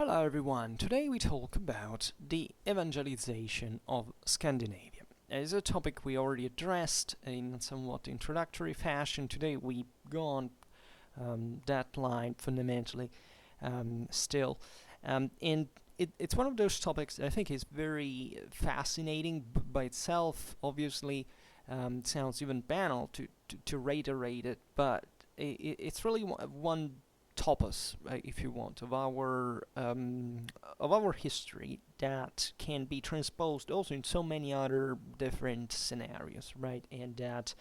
Hello everyone, today we talk about the evangelization of Scandinavia. It's a topic we already addressed in somewhat introductory fashion. Today we go on that line fundamentally still. And it's one of those topics that I think is very fascinating by itself. Obviously, it sounds even banal to reiterate it, but it's really one topos, if you want, of our history that can be transposed also in so many other different scenarios, right? And that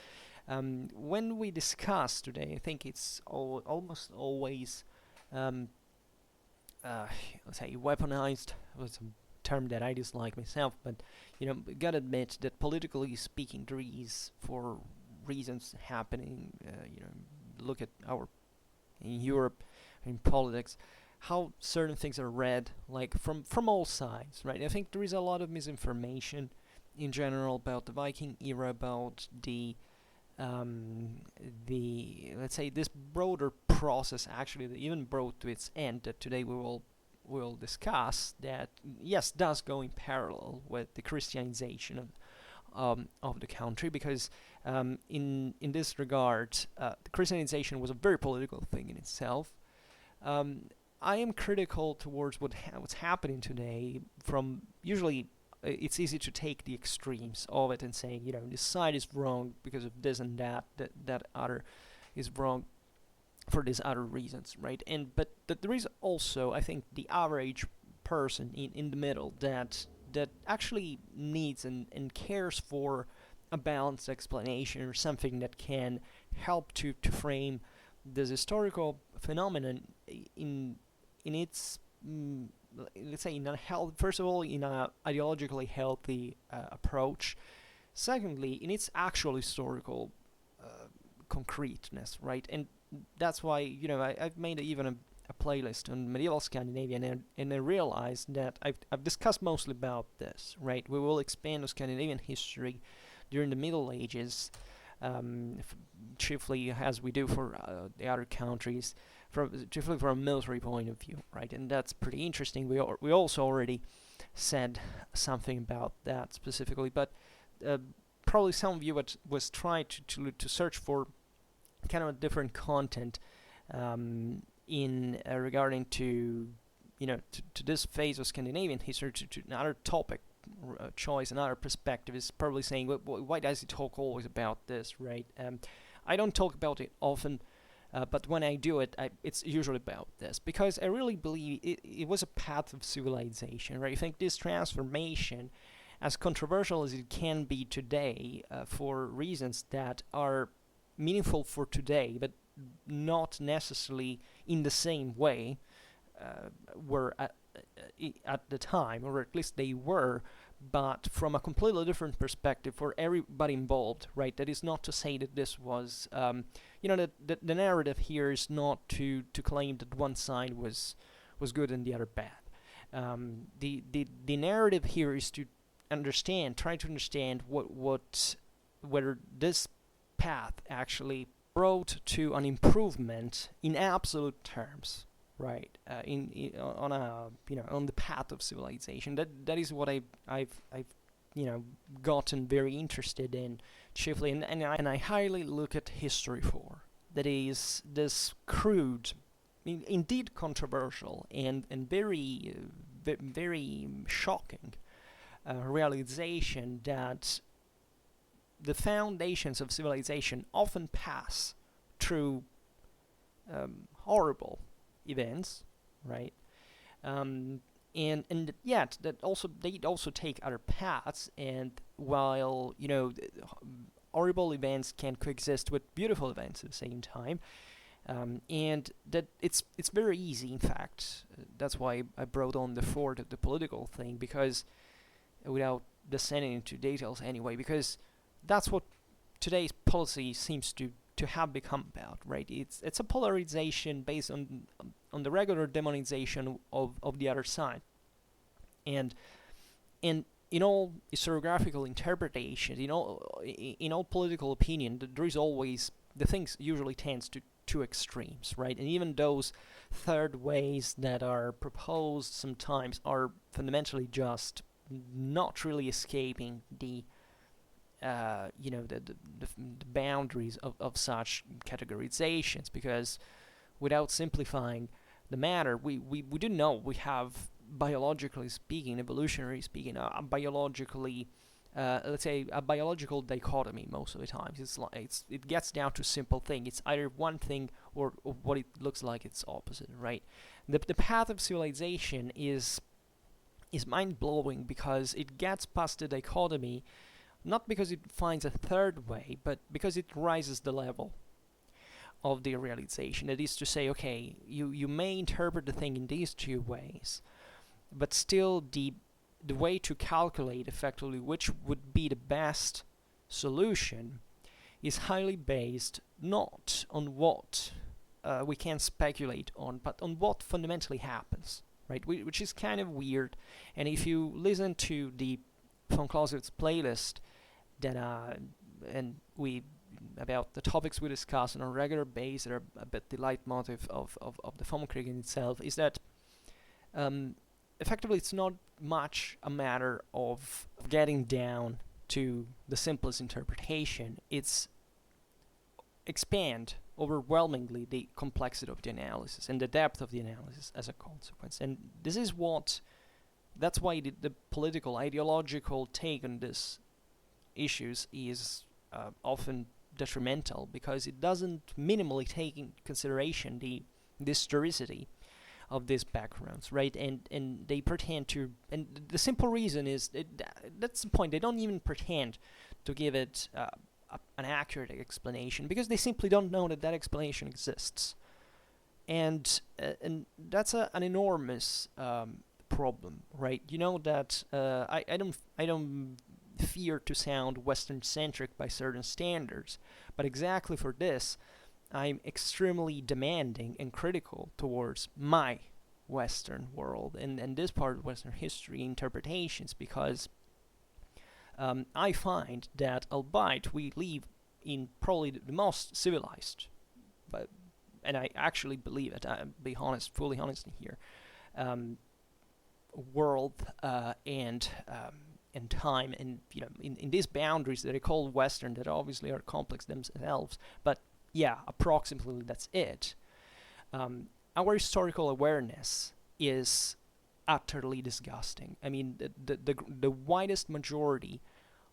when we discuss today, I think it's almost always let's say weaponized. Was a term that I dislike myself, but gotta admit that politically speaking, there is, for reasons happening, look at our in Europe, in politics, how certain things are read, like from all sides, right? I think there is a lot of misinformation in general about the Viking era, about the let's say this broader process actually that even brought to its end that today we'll discuss, that yes, does go in parallel with the Christianization of the country, because in this regard, the Christianization was a very political thing in itself. I am critical towards what's happening today. From usually, it's easy to take the extremes of it and saying, this side is wrong because of this and that other is wrong for these other reasons, right? But there is also, I think, the average person in the middle that actually needs and cares for a balanced explanation, or something that can help to frame this historical phenomenon in its let's say first of all in a ideologically healthy approach. Secondly, in its actual historical concreteness, right? And that's why I've made even a playlist on medieval Scandinavia, and I realized that I've discussed mostly about this, right? We will expand on Scandinavian history during the Middle Ages, chiefly as we do for the other countries, chiefly from a military point of view, right? And that's pretty interesting. We also already said something about that specifically, but probably some of you was trying to search for kind of a different content in regarding to this phase of Scandinavian history, to another topic choice, another perspective, is probably saying, why does he talk always about this, right? I don't talk about it often, but when I do it, it's usually about this, because I really believe it was a path of civilization, right? I think this transformation, as controversial as it can be today, for reasons that are meaningful for today, but not necessarily in the same way were at the time, or at least they were, but from a completely different perspective for everybody involved, right? That is not to say that this was, the narrative here is not to claim that one side was good and the other bad. The narrative here is to try to understand whether this path actually brought to an improvement in absolute terms, right? On the path of civilization. That is what I've gotten very interested in, chiefly, and I highly look at history for. That is this crude, indeed controversial, and very very shocking realization that the foundations of civilization often pass through horrible events, right? And yet that also they also take other paths, and while horrible events can coexist with beautiful events at the same time, and that it's very easy. In fact, that's why I brought on the political thing, because without descending into details anyway, because that's what today's policy seems to have become about, right? It's a polarization based on the regular demonization of the other side, and in all historiographical interpretation, in all political opinion, there is always, the things usually tends to two extremes, right? And even those third ways that are proposed sometimes are fundamentally just not really escaping the the boundaries of such categorizations, because without simplifying the matter, we do know we have, biologically speaking, evolutionary speaking, biologically, let's say a biological dichotomy most of the times. It gets down to a simple thing. It's either one thing or what it looks like it's opposite, right? The path of civilization is mind-blowing because it gets past the dichotomy, not because it finds a third way, but because it rises the level of the realization. That is to say, okay, you may interpret the thing in these two ways, but still the way to calculate effectively which would be the best solution is highly based not on what we can speculate on, but on what fundamentally happens, right? Which is kind of weird. And if you listen to the von Clausewitz's playlist that about the topics we discuss on a regular basis, that are a bit the leitmotif of the Formkrieg in itself, is that effectively it's not much a matter of getting down to the simplest interpretation. It's expand overwhelmingly the complexity of the analysis and the depth of the analysis as a consequence. And that's why the political, ideological take on this issues is often detrimental, because it doesn't minimally take in consideration the historicity of these backgrounds, right? And they pretend to, and the simple reason is that's the point. They don't even pretend to give it an accurate explanation, because they simply don't know that explanation exists, and that's an enormous problem, right? You know that I don't fear to sound Western-centric by certain standards, but exactly for this, I'm extremely demanding and critical towards my Western world and this part of Western history interpretations, because I find that, albeit we live in probably the most civilized, and I actually believe it, I'll be honest, fully honest here, world and time, and in these boundaries that I call Western, that obviously are complex themselves, but yeah, approximately that's it. Our historical awareness is utterly disgusting. I mean, the widest majority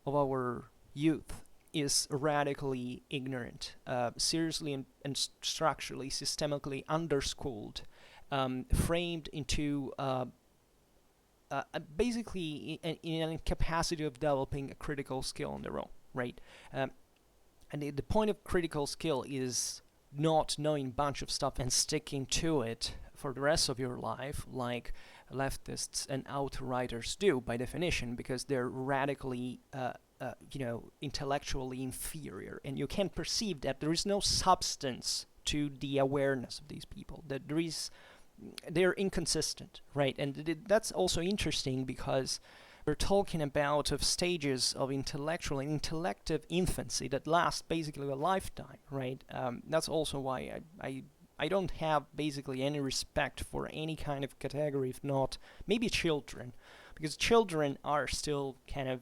of our youth is radically ignorant, seriously and structurally, systemically underschooled, framed into basically in an incapacity of developing a critical skill on their own, right? And the point of critical skill is not knowing a bunch of stuff and sticking to it for the rest of your life, like leftists and outrighters do by definition, because they're radically, intellectually inferior, and you can perceive that there is no substance to the awareness of these people. That they're inconsistent, right? And that's also interesting, because we're talking about stages of intellectual and intellective infancy that last basically a lifetime, right? That's also why I don't have basically any respect for any kind of category, if not maybe children, because children are still kind of,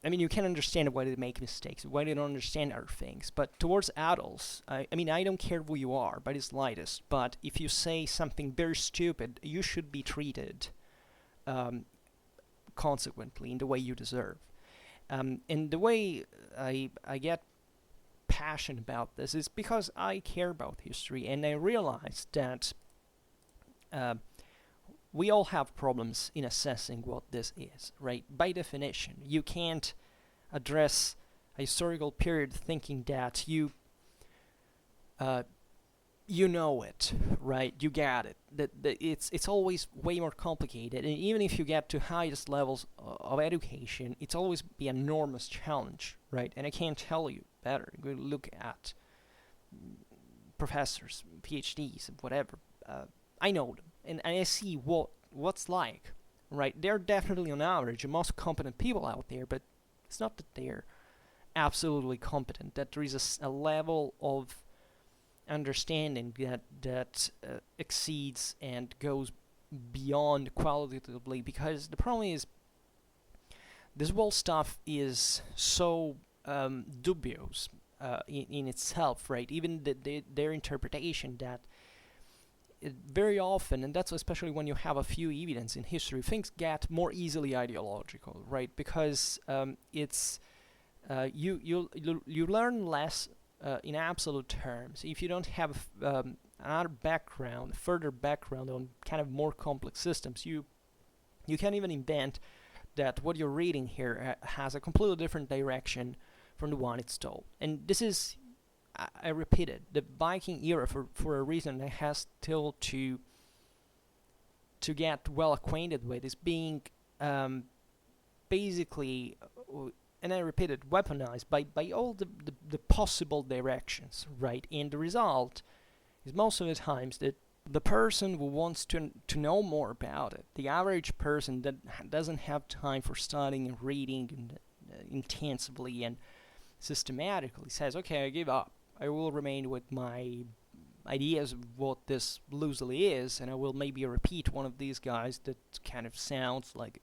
you can understand why they make mistakes, why they don't understand other things, but towards adults, I don't care who you are by the slightest, but if you say something very stupid, you should be treated consequently in the way you deserve. And the way I get passionate about this is because I care about history, and I realize that we all have problems in assessing what this is, right? By definition, you can't address a historical period thinking that you know it, right? You get it. That it's always way more complicated, and even if you get to highest levels of education, it's always be an enormous challenge, right? And I can't tell you better. You look at professors, PhDs, whatever. I know them, and I see what's like, right? They're definitely on average the most competent people out there, but it's not that they're absolutely competent. That there is a level of understanding that exceeds and goes beyond qualitatively, because the problem is this whole stuff is so dubious in itself, right? Even their interpretation, that very often, and that's especially when you have a few evidence in history, things get more easily ideological, right? Because it's you learn less in absolute terms if you don't have another background, further background on kind of more complex systems. You can't even invent that what you're reading here has a completely different direction from the one it's told. And this is, I repeat it, the Viking era, for a reason that has still to get well acquainted with, is being basically, and I repeat it, weaponized by all the possible directions, right? And the result is most of the times that the person who wants to know more about it, the average person that doesn't have time for studying and reading and, intensively and systematically, says, okay, I give up. I will remain with my ideas of what this loosely is, and I will maybe repeat one of these guys that kind of sounds like,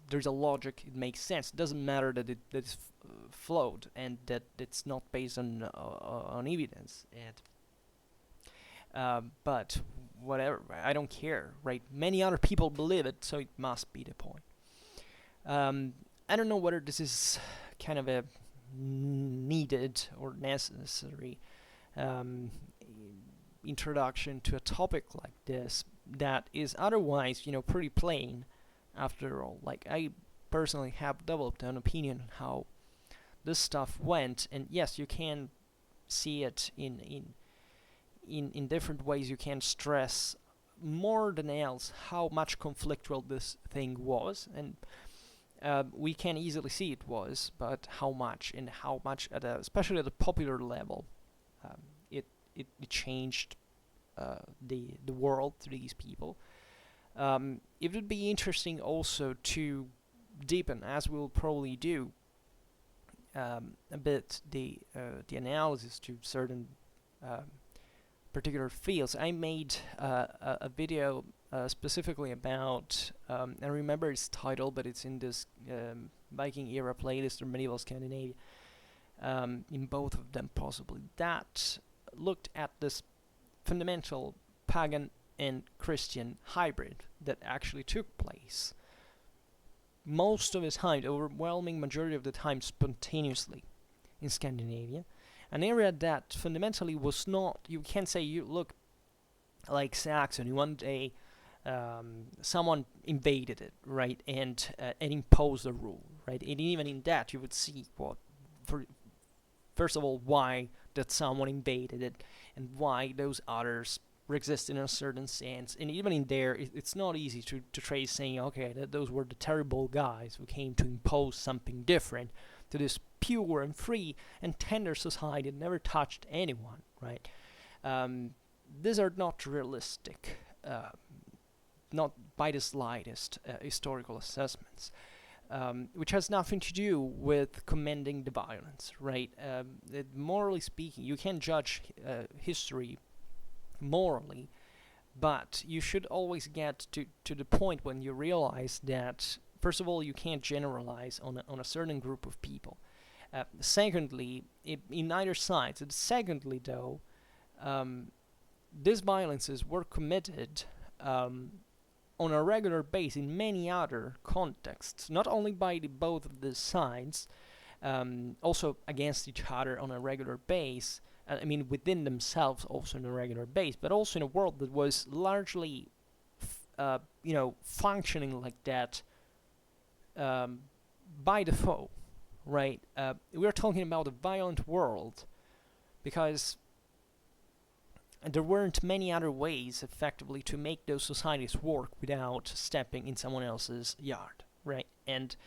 there's a logic, it makes sense. It doesn't matter that it's flawed and that it's not based on evidence. And but whatever, I don't care, right? Many other people believe it, so it must be the point. I don't know whether this is kind of a needed or necessary introduction to a topic like this that is otherwise, pretty plain after all. Like, I personally have developed an opinion on how this stuff went, and yes, you can see it in different ways. You can stress more than else how much conflictual this thing was, and we can easily see it was, but how much especially at a popular level, it changed the world to these people. It would be interesting also to deepen, as we'll probably do, a bit the analysis to certain particular fields. I made a video specifically about, I remember its title, but it's in this Viking era playlist or medieval Scandinavia, in both of them possibly, that looked at this fundamental pagan and Christian hybrid that actually took place most of the time, the overwhelming majority of the time, spontaneously in Scandinavia, an area that fundamentally was not, you can't say you look like Saxony. One day someone invaded it, right, and imposed a rule, right, and even in that you would see first of all, why that someone invaded it, and why those others exist in a certain sense. And even in there, it's not easy to trace saying, okay, that those were the terrible guys who came to impose something different to this pure and free and tender society that never touched anyone, right? These are not realistic, not by the slightest, historical assessments, which has nothing to do with commending the violence, right? Morally speaking, you can judge history morally, but you should always get to the point when you realize that, first of all, you can't generalize on a certain group of people. Secondly, in either side. Secondly, though, these violences were committed on a regular basis in many other contexts, not only by both of the sides, also against each other on a regular basis. I mean, within themselves also on a regular basis, but also in a world that was largely, functioning like that by default, right? We're talking about a violent world because there weren't many other ways, effectively, to make those societies work without stepping in someone else's yard, right? And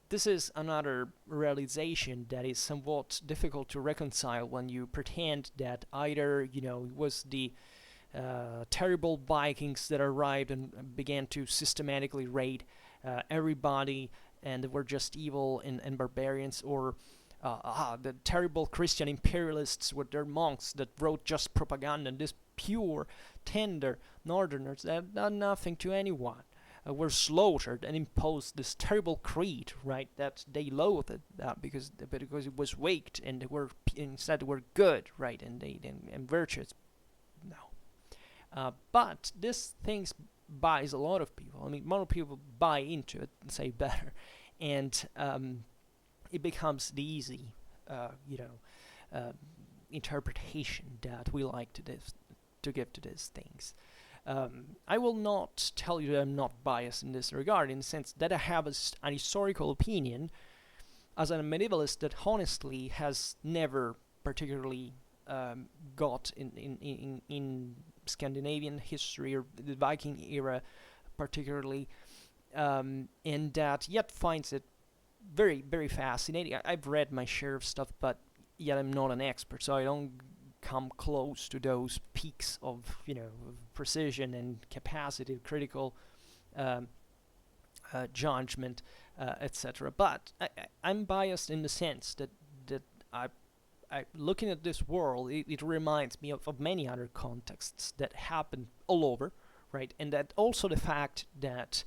this is another realization that is somewhat difficult to reconcile when you pretend that either, it was the terrible Vikings that arrived and began to systematically raid everybody and were just evil and barbarians, or the terrible Christian imperialists with their monks that wrote just propaganda, and this pure, tender northerners that had done nothing to anyone were slaughtered and imposed this terrible creed, right? That they loathed because it was waked, and they were instead were good, right? And virtuous. No, but this thing buys a lot of people. I mean, more people buy into it, say better, and it becomes the easy, interpretation that we like to give to these things. I will not tell you that I'm not biased in this regard, in the sense that I have an historical opinion as a medievalist that honestly has never particularly got in Scandinavian history or the Viking era particularly, and that yet finds it very, very fascinating. I've read my share of stuff, but yet I'm not an expert, so I don't come close to those peaks of precision and capacity, critical judgment, etc. But I'm biased in the sense that I looking at this world, it reminds me of many other contexts that happen all over, right? And that also the fact that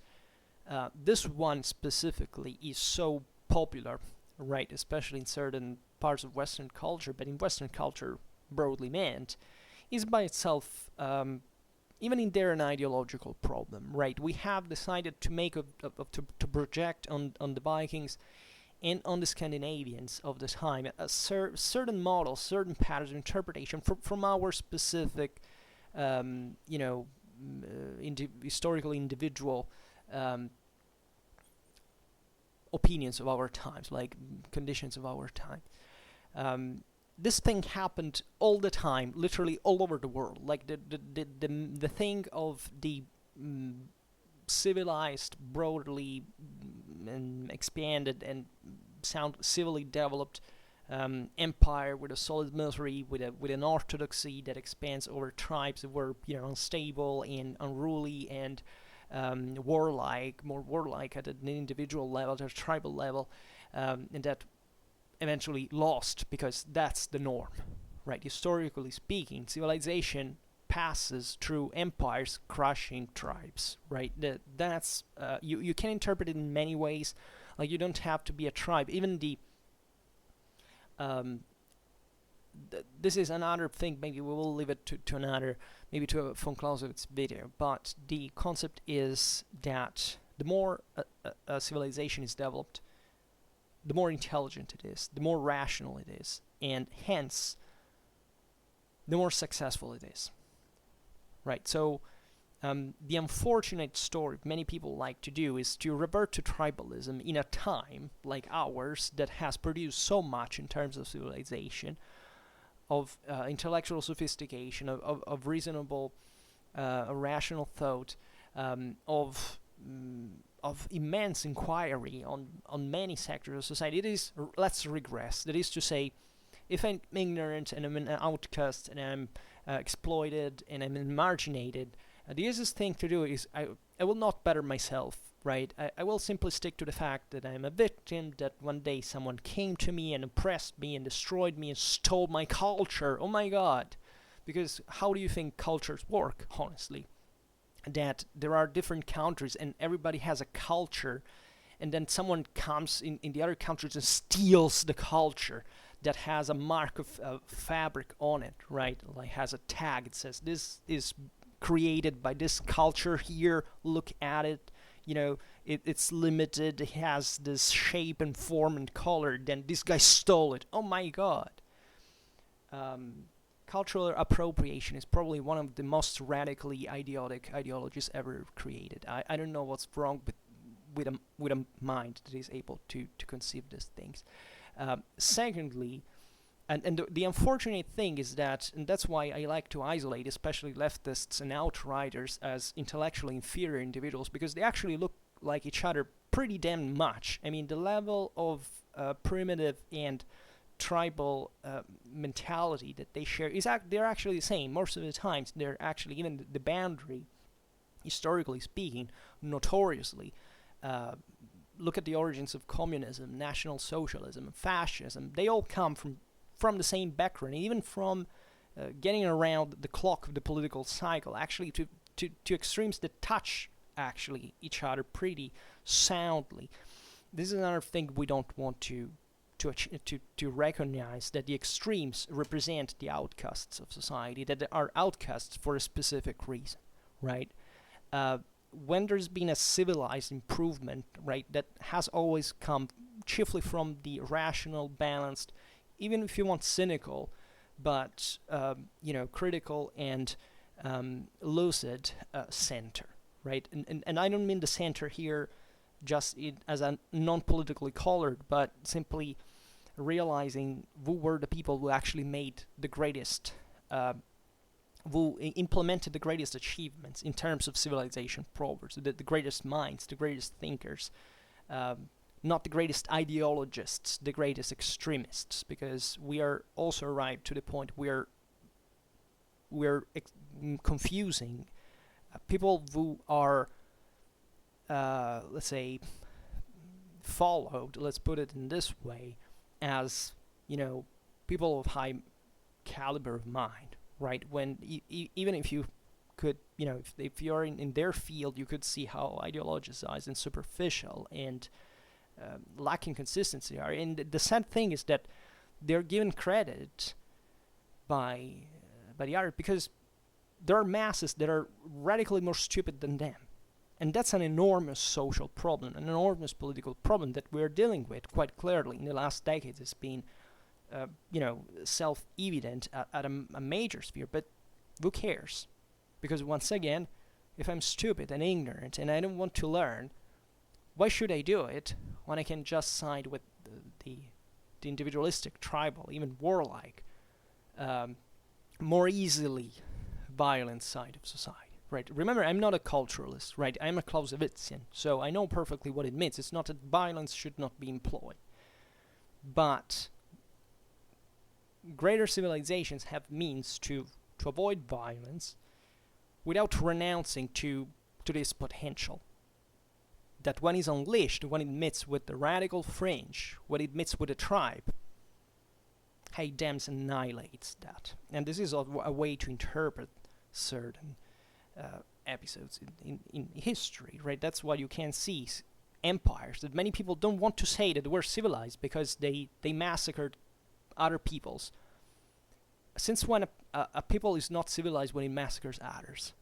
this one specifically is so popular, right? Especially in certain parts of Western culture, but in Western culture broadly meant, is by itself, even in there, an ideological problem, right? We have decided to make to project on the Vikings and on the Scandinavians of the time a certain models, certain patterns of interpretation from our specific, historical individual opinions of our times, like conditions of our time. This thing happened all the time, literally all over the world. Like the thing of the civilized, broadly expanded and civilly developed empire with a solid military, with an orthodoxy that expands over tribes that were unstable and unruly and more warlike at an individual level, at a tribal level, and that eventually lost because that's the norm, right? Historically speaking, civilization passes through empires crushing tribes, right? That's you can interpret it in many ways. Like, you don't have to be a tribe. Even this is another thing. Maybe we will leave it to another, maybe to a von Clausewitz video. But the concept is that the more a civilization is developed, the more intelligent it is, the more rational it is, and hence the more successful it is, right? So the unfortunate story many people like to do is to revert to tribalism in a time like ours that has produced so much in terms of civilization, of intellectual sophistication, of reasonable, rational thought, of immense inquiry on many sectors of society. It is, let's regress. That is to say, if I'm ignorant and I'm an outcast and I'm exploited and I'm marginated, the easiest thing to do is I will not better myself, right? I will simply stick to the fact that I'm a victim, that one day someone came to me and oppressed me and destroyed me and stole my culture. Oh my God. Because how do you think cultures work, honestly? That there are different countries and everybody has a culture, and then someone comes in the other countries and steals the culture that has a mark of fabric on it, right? Like, has a tag. It says this is created by this culture here. Look at it. It's limited. It has this shape and form and color. Then this guy stole it. Oh my God. Cultural appropriation is probably one of the most radically idiotic ideologies ever created. I don't know what's wrong with a mind that is able to conceive these things. Secondly, and the unfortunate thing is that, and that's why I like to isolate especially leftists and outriders as intellectually inferior individuals, because they actually look like each other pretty damn much. I mean, the level of primitive and tribal mentality that they share is they're actually the same. Most of the times they're actually, even the boundary, historically speaking, notoriously look at the origins of communism, National Socialism, fascism, they all come from the same background, even from getting around the clock of the political cycle, actually to extremes that touch actually each other pretty soundly. This is another thing we don't want to recognize, that the extremes represent the outcasts of society, that they are outcasts for a specific reason, right? When there's been a civilized improvement, right, that has always come chiefly from the rational, balanced, even if you want cynical, but critical and lucid center, right? And I don't mean the center here just as a non-politically colored, but simply realizing who were the people who actually made the greatest, who implemented the greatest achievements in terms of civilization progress, the greatest minds, the greatest thinkers, not the greatest ideologists, the greatest extremists, because we are also arrived to the point where we're confusing people who are, let's say, followed, let's put it in this way, as, people of high caliber of mind, right? When even if you could, if you're in their field, you could see how ideologized and superficial and lacking consistency are. And the sad thing is that they're given credit by the other, because there are masses that are radically more stupid than them. And that's an enormous social problem, an enormous political problem that we're dealing with quite clearly in the last decades. It's been, self-evident at a major sphere, but who cares? Because once again, if I'm stupid and ignorant and I don't want to learn, why should I do it when I can just side with the individualistic, tribal, even warlike, more easily violent side of society? Right. Remember, I'm not a culturalist, right? I'm a Clausewitzian, so I know perfectly what it means. It's not that violence should not be employed, but greater civilizations have means to avoid violence without renouncing to this potential. That when it's unleashed, when it meets with the radical fringe, when it meets with a tribe, hey, damns annihilates that. And this is a way to interpret certain episodes in history, right? That's why you can see empires that many people don't want to say that were civilized, because they massacred other peoples. Since when a people is not civilized when it massacres others,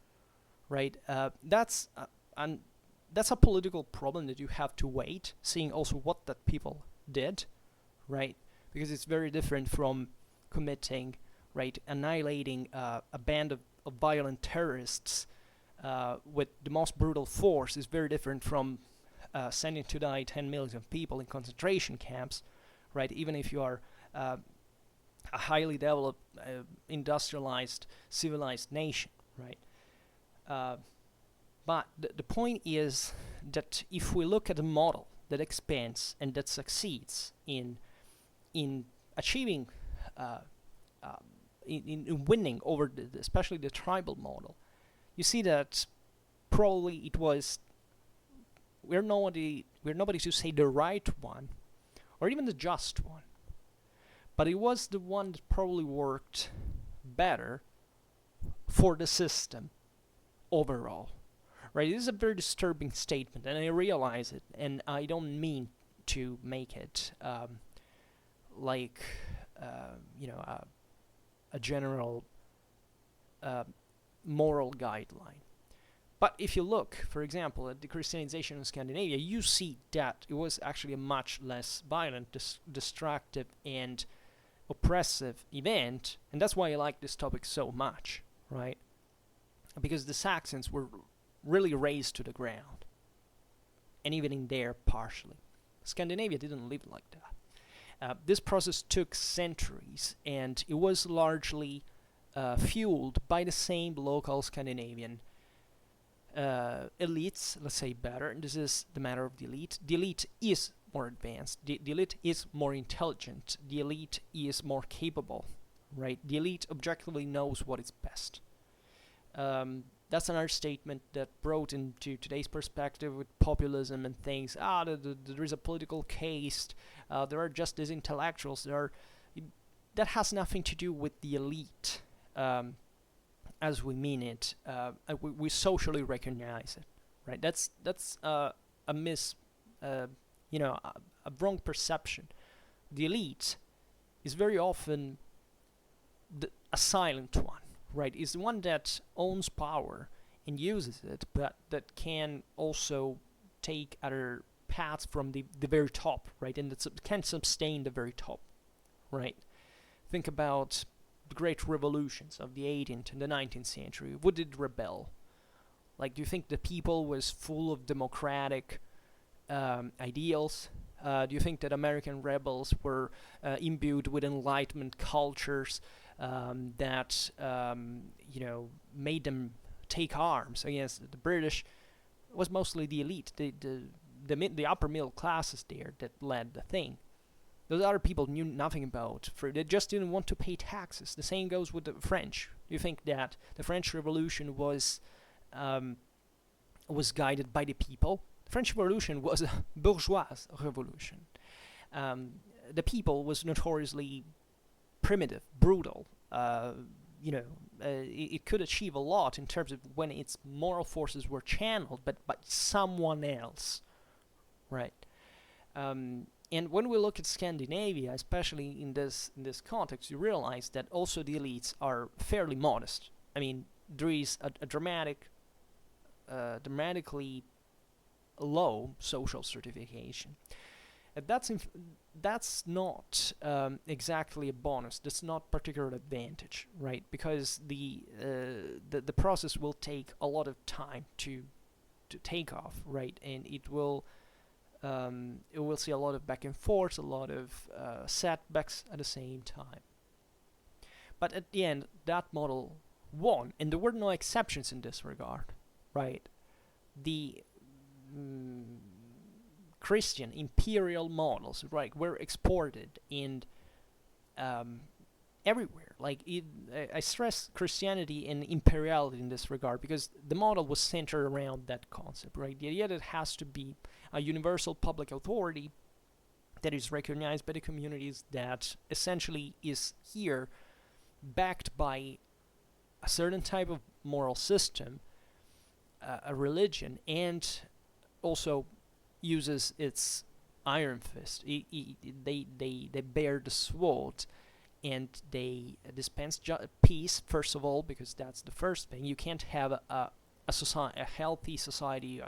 right? That's a political problem that you have to wait, seeing also what that people did, right? Because it's very different from committing, right, annihilating a band of violent terrorists with the most brutal force. Is very different from sending to die 10 million people in concentration camps, right? Even if you are a highly developed, industrialized, civilized nation, right? But the point is that if we look at a model that expands and that succeeds in achieving in winning over especially the tribal model, you see that probably it was we're nobody to say the right one or even the just one, but it was the one that probably worked better for the system overall, right? This is a very disturbing statement, and I realize it, and I don't mean to make it a general moral guideline. But if you look, for example, at the Christianization of Scandinavia, you see that it was actually a much less violent, destructive, and oppressive event, and that's why I like this topic so much, right? Because the Saxons were really razed to the ground, and even in there partially. Scandinavia didn't live like that. This process took centuries, and it was largely fueled by the same local Scandinavian elites, let's say better. This is the matter of the elite. The elite is more advanced. The elite is more intelligent. The elite is more capable, right? The elite objectively knows what is best. that's another statement that brought into today's perspective with populism and things. There is a political caste. There are just these intellectuals. That has nothing to do with the elite, as we mean it. We socially recognize it, right? That's a wrong perception. The elite is very often a silent one. Right, is the one that owns power and uses it, but that can also take other paths from the very top, right, and that can sustain the very top, right? Think about the great revolutions of the 18th and the 19th century. Who did rebel? Like, do you think the people was full of democratic ideals? Do you think that American rebels were imbued with Enlightenment cultures that made them take arms against the British? It was mostly the elite, the upper middle classes there that led the thing. Those other people knew nothing about. They just didn't want to pay taxes. The same goes with the French. You think that the French Revolution was guided by the people? The French Revolution was a bourgeois revolution. The people was notoriously primitive, brutal. It could achieve a lot in terms of when its moral forces were channeled, but by someone else, right? And when we look at Scandinavia, especially in this context, you realize that also the elites are fairly modest. I mean, there is a dramatically low social certification. That's not exactly a bonus. That's not particular advantage, right? Because the process will take a lot of time to take off, right? And it will see a lot of back and forth, a lot of setbacks at the same time. But at the end, that model won, and there were no exceptions in this regard, right? The Christian imperial models, right, were exported and everywhere. Like, I stress Christianity and imperiality in this regard because the model was centered around that concept, right? The idea that it has to be a universal public authority that is recognized by the communities, that essentially is here backed by a certain type of moral system, a religion, and also uses its iron fist. They bear the sword, and they dispense peace, first of all, because that's the first thing. You can't have a healthy society,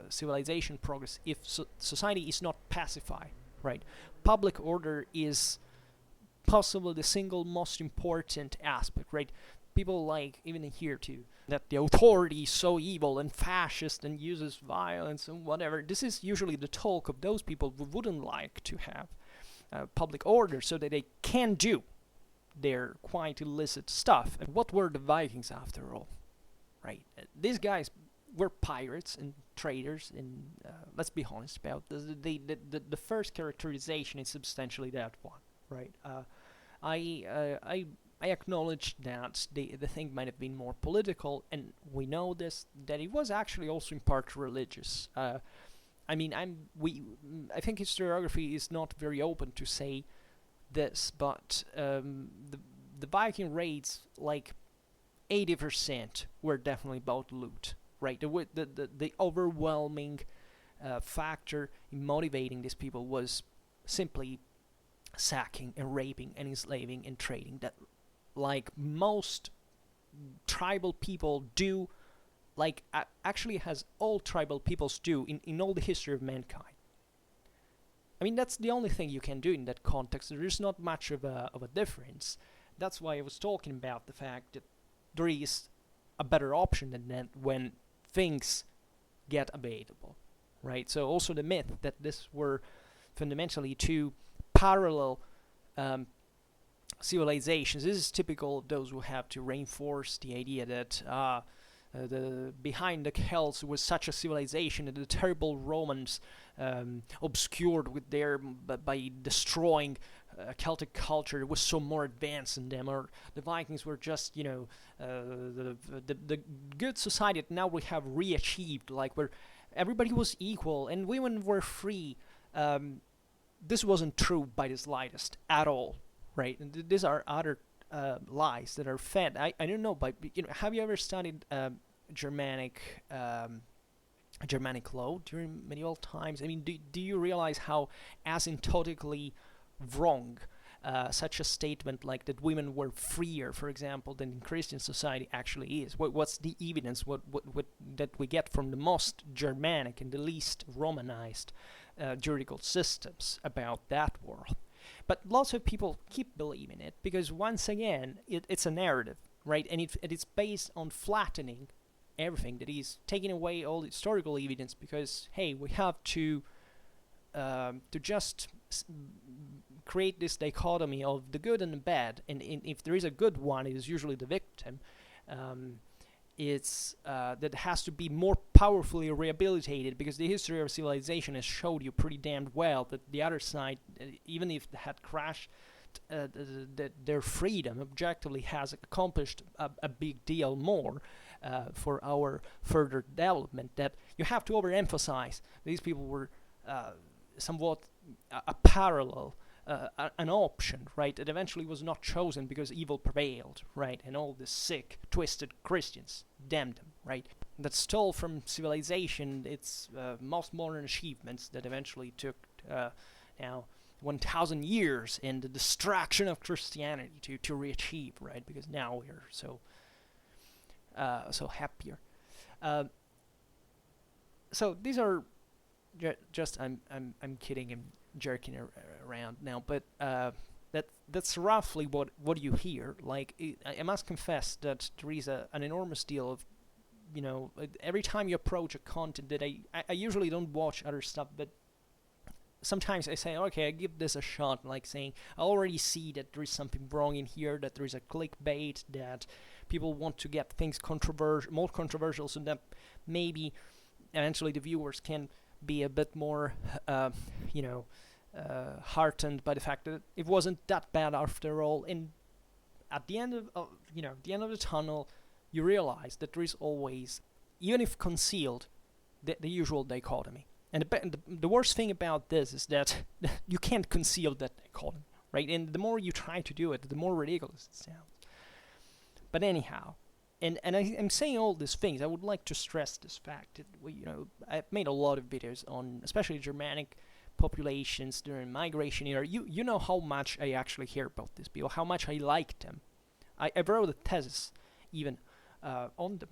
civilization progress, if society is not pacified, right? Public order is possibly the single most important aspect, right? People like, even here too, that the authority is so evil and fascist and uses violence and whatever. This is usually the talk of those people who wouldn't like to have public order so that they can do their quite illicit stuff. And what were the Vikings after all, right? These guys were pirates and traders, and let's be honest about this. The first characterization is substantially that one, right? I acknowledge that the thing might have been more political, and we know this, that it was actually also in part religious. I think historiography is not very open to say this, but the Viking raids, like 80% were definitely about loot, right? The overwhelming factor in motivating these people was simply sacking and raping and enslaving and trading, that like most tribal people do, like actually has all tribal peoples do in all the history of mankind. I mean, that's the only thing you can do in that context. There is not much of a difference. That's why I was talking about the fact that there is a better option than that when things get available, right? So also the myth that this were fundamentally two parallel civilizations. This is typical of those who have to reinforce the idea that behind the Celts was such a civilization that the terrible Romans obscured with by destroying Celtic culture was so more advanced than them, or the Vikings were just, the good society that now we have re-achieved, like where everybody was equal and women were free. This wasn't true by the slightest at all, right? And these are other lies that are fed. I don't know, but have you ever studied Germanic law during medieval times? I mean, do you realize how asymptotically wrong such a statement like that women were freer, for example, than in Christian society actually is? What's the evidence what that we get from the most Germanic and the least Romanized juridical systems about that world? But lots of people keep believing it because, once again, it's a narrative, right? And it's based on flattening everything, that is taking away all the historical evidence because, hey, we have to just create this dichotomy of the good and the bad, and if there is a good one, it is usually the victim. It's that has to be more powerfully rehabilitated because the history of civilization has showed you pretty damned well that the other side, even if they had crashed their freedom, objectively has accomplished a big deal more for our further development, that you have to overemphasize. These people were somewhat a parallel, an option, right? It eventually was not chosen because evil prevailed, right? And all the sick, twisted Christians damned them, right? That stole from civilization its most modern achievements that eventually took now 1,000 years in the destruction of Christianity to re-achieve, right? Because now we're so happier. So these are just I'm kidding and jerking around now, but that's roughly what you hear. Like, I must confess that there is an enormous deal of, every time you approach a content that I usually don't watch other stuff, but sometimes I say, okay, I give this a shot, like saying, I already see that there is something wrong in here, that there is a clickbait, that people want to get things more controversial, so that maybe eventually the viewers can be a bit more, heartened by the fact that it wasn't that bad after all. And at the end of the tunnel, you realize that there is always, even if concealed, the usual dichotomy. And the worst thing about this is that you can't conceal that dichotomy, right? And the more you try to do it, the more ridiculous it sounds. But anyhow, and I'm saying all these things, I would like to stress this fact that I've made a lot of videos on especially Germanic populations during migration era. You know how much I actually hear about these people, how much I like them. I wrote a thesis even on them.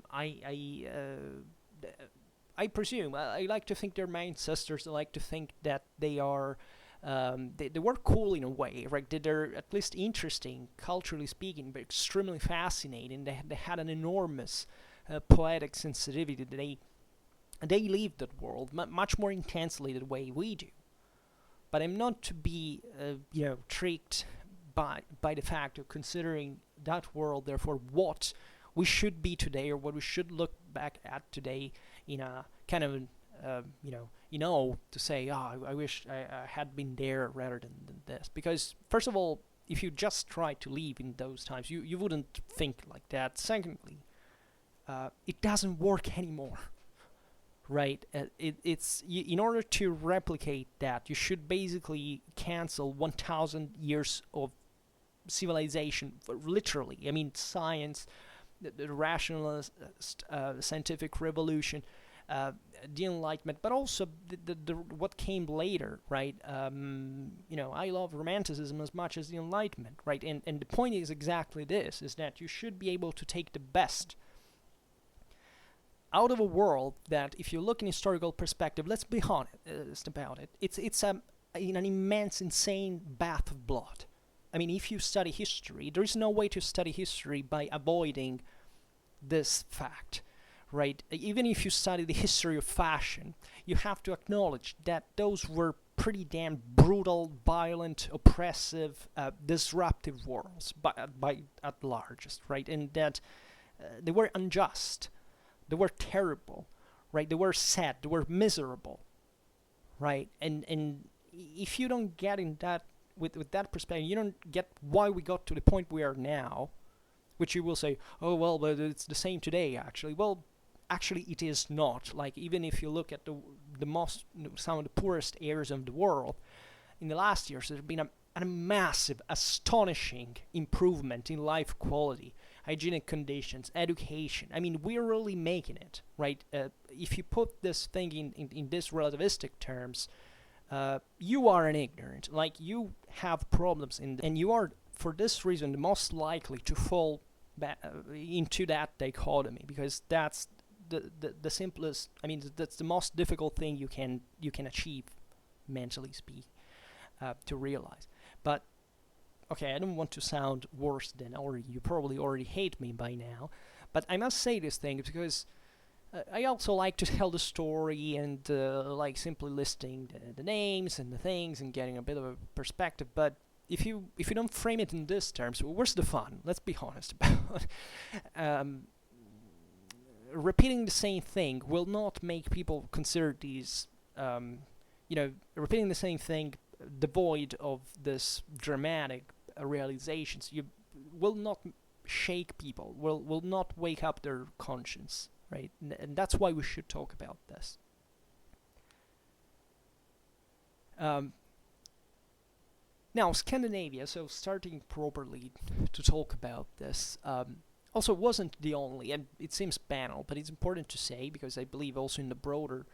I presume, I like to think they're my ancestors. I like to think that they are, they were cool in a way, right? They're at least interesting, culturally speaking, but extremely fascinating. They had an enormous poetic sensitivity. They lived that world much more intensely the way we do. But I'm not to be, tricked by the fact of considering that world, therefore, what we should be today, or what we should look back at today in a kind of, to say, I wish I had been there rather than this. Because, first of all, if you just try to live in those times, you wouldn't think like that. Secondly, it doesn't work anymore, right? In order to replicate that, you should basically cancel 1,000 years of civilization, literally. I mean, science, the rationalist, scientific revolution, the Enlightenment, but also the what came later, right? I love Romanticism as much as the Enlightenment, right? And the point is exactly this, is that you should be able to take the best out of a world that, if you look in historical perspective, let's be honest about it, it's an immense, insane bath of blood. I mean, if you study history, there is no way to study history by avoiding this fact, right? Even if you study the history of fashion, you have to acknowledge that those were pretty damn brutal, violent, oppressive, disruptive worlds by at largest, right? And that they were unjust, they were terrible, right? They were sad, they were miserable, right? And if you don't get in that with that perspective, you don't get why we got to the point we are now, which you will say, oh well, but it's the same today. Actually, well, actually it is not. Like, even if you look at the most, some of the poorest areas of the world, in the last years there's been a massive, astonishing improvement in life quality, hygienic conditions, education. I mean, we're really making it, right? If you put this thing in this relativistic terms, you are an ignorant. Like, you have problems, and you are, for this reason, the most likely to fall into that dichotomy, because that's the simplest. I mean, that's the most difficult thing you can achieve, mentally speaking, to realize. But okay, I don't want to sound worse than, or you probably already hate me by now, but I must say this thing because I also like to tell the story and like simply listing the names and the things and getting a bit of a perspective. But if you don't frame it in these terms, where's the fun? Let's be honest about it. Repeating the same thing will not make people consider these, repeating the same thing devoid of this dramatic realizations. You will not shake people, will not wake up their conscience, right? And that's why we should talk about this. Now, Scandinavia, so starting properly to talk about this, also wasn't the only, and it seems banal, but it's important to say, because I believe also in the broader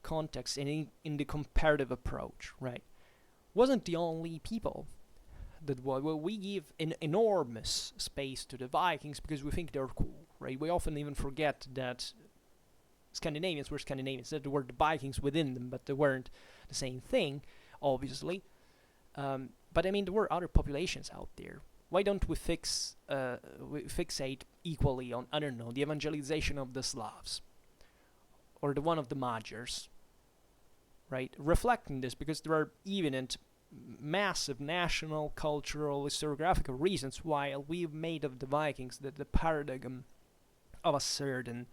context and in the comparative approach, right? Wasn't the only people that we give an enormous space to the Vikings because we think they're cool, right? We often even forget that Scandinavians were Scandinavians, that there were the Vikings within them, but they weren't the same thing, obviously. But I mean, there were other populations out there. Why don't we fixate equally on, I don't know, the evangelization of the Slavs, or the one of the Magyars, right? Reflecting this, because there are evident massive national, cultural, historiographical reasons why we've made of the Vikings the paradigm of a certain,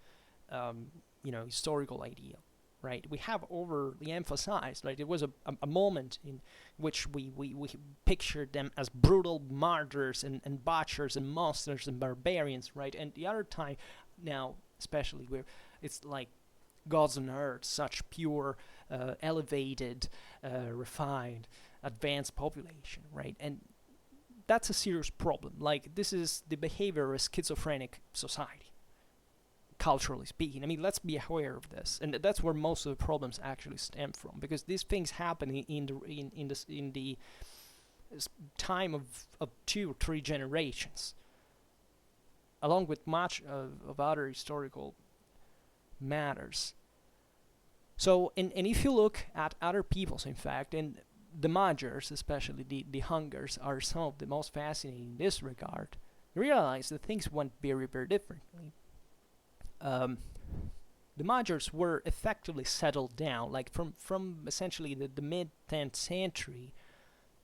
historical ideal, right? We have overly emphasized, right? It was a moment in which we pictured them as brutal martyrs and butchers and monsters and barbarians, right? And the other time, now especially, where it's like gods on earth, such pure, elevated, refined, advanced population, right? And that's a serious problem. Like, this is the behavior of a schizophrenic society, culturally speaking. I mean, let's be aware of this, and that's where most of the problems actually stem from, because these things happen in the time of 2 or 3 generations, along with much of other historical matters. So, and if you look at other peoples, in fact, and the Magyars, especially the Hungars, are some of the most fascinating in this regard, you realize that things went very, very differently. The Magyars were effectively settled down, like from essentially the mid-10th century.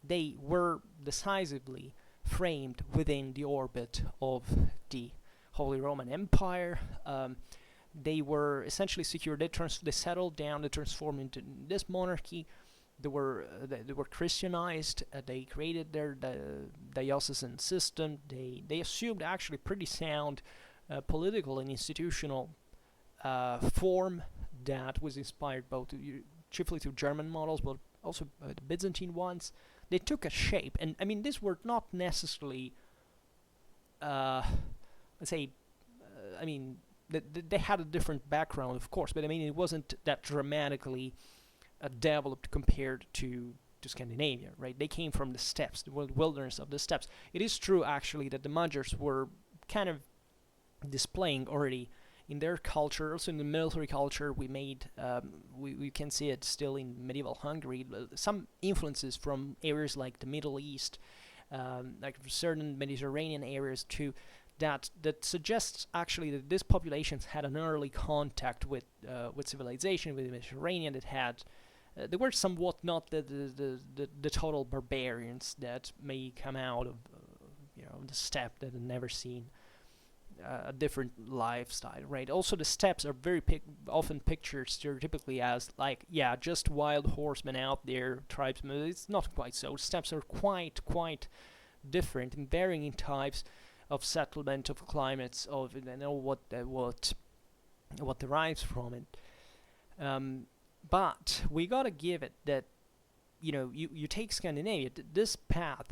They were decisively framed within the orbit of the Holy Roman Empire. They were essentially secure. They settled down. They transformed into this monarchy. They were Christianized. They created their diocesan system. They assumed actually pretty sound political and institutional form that was inspired both chiefly through German models, but also the Byzantine ones. They took a shape, and I mean, these were not necessarily, let's say, they had a different background, of course, but I mean, it wasn't that dramatically developed compared to Scandinavia, right? They came from the steppes, the wilderness of the steppes. It is true, actually, that the Magyars were kind of displaying already in their culture, also in the military culture. We can see it still in medieval Hungary, some influences from areas like the Middle East, like certain Mediterranean areas too, that suggests actually that these populations had an early contact with civilization, with the Mediterranean, that had they were somewhat not the total barbarians that may come out of the steppe that had never seen a different lifestyle, right? Also, the steppes are very often pictured stereotypically as like, yeah, just wild horsemen out there, tribesmen. It's not quite so. Steppes are quite different and varying in types of settlement, of climates, of what derives from it. But we gotta give it that, you take Scandinavia. This path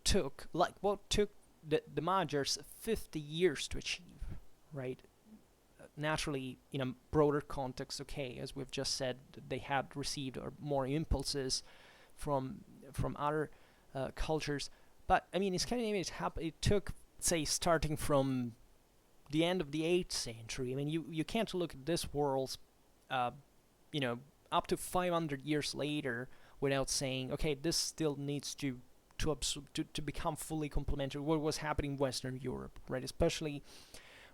took the Magyars 50 years to achieve, right? Naturally, in a broader context, okay, as we've just said, they had received more impulses from other cultures. But I mean, in Scandinavia, it took, say, starting from the end of the 8th century. I mean, you can't look at this world, up to 500 years later without saying, okay, this still needs to become fully complementary what was happening in Western Europe, right? Especially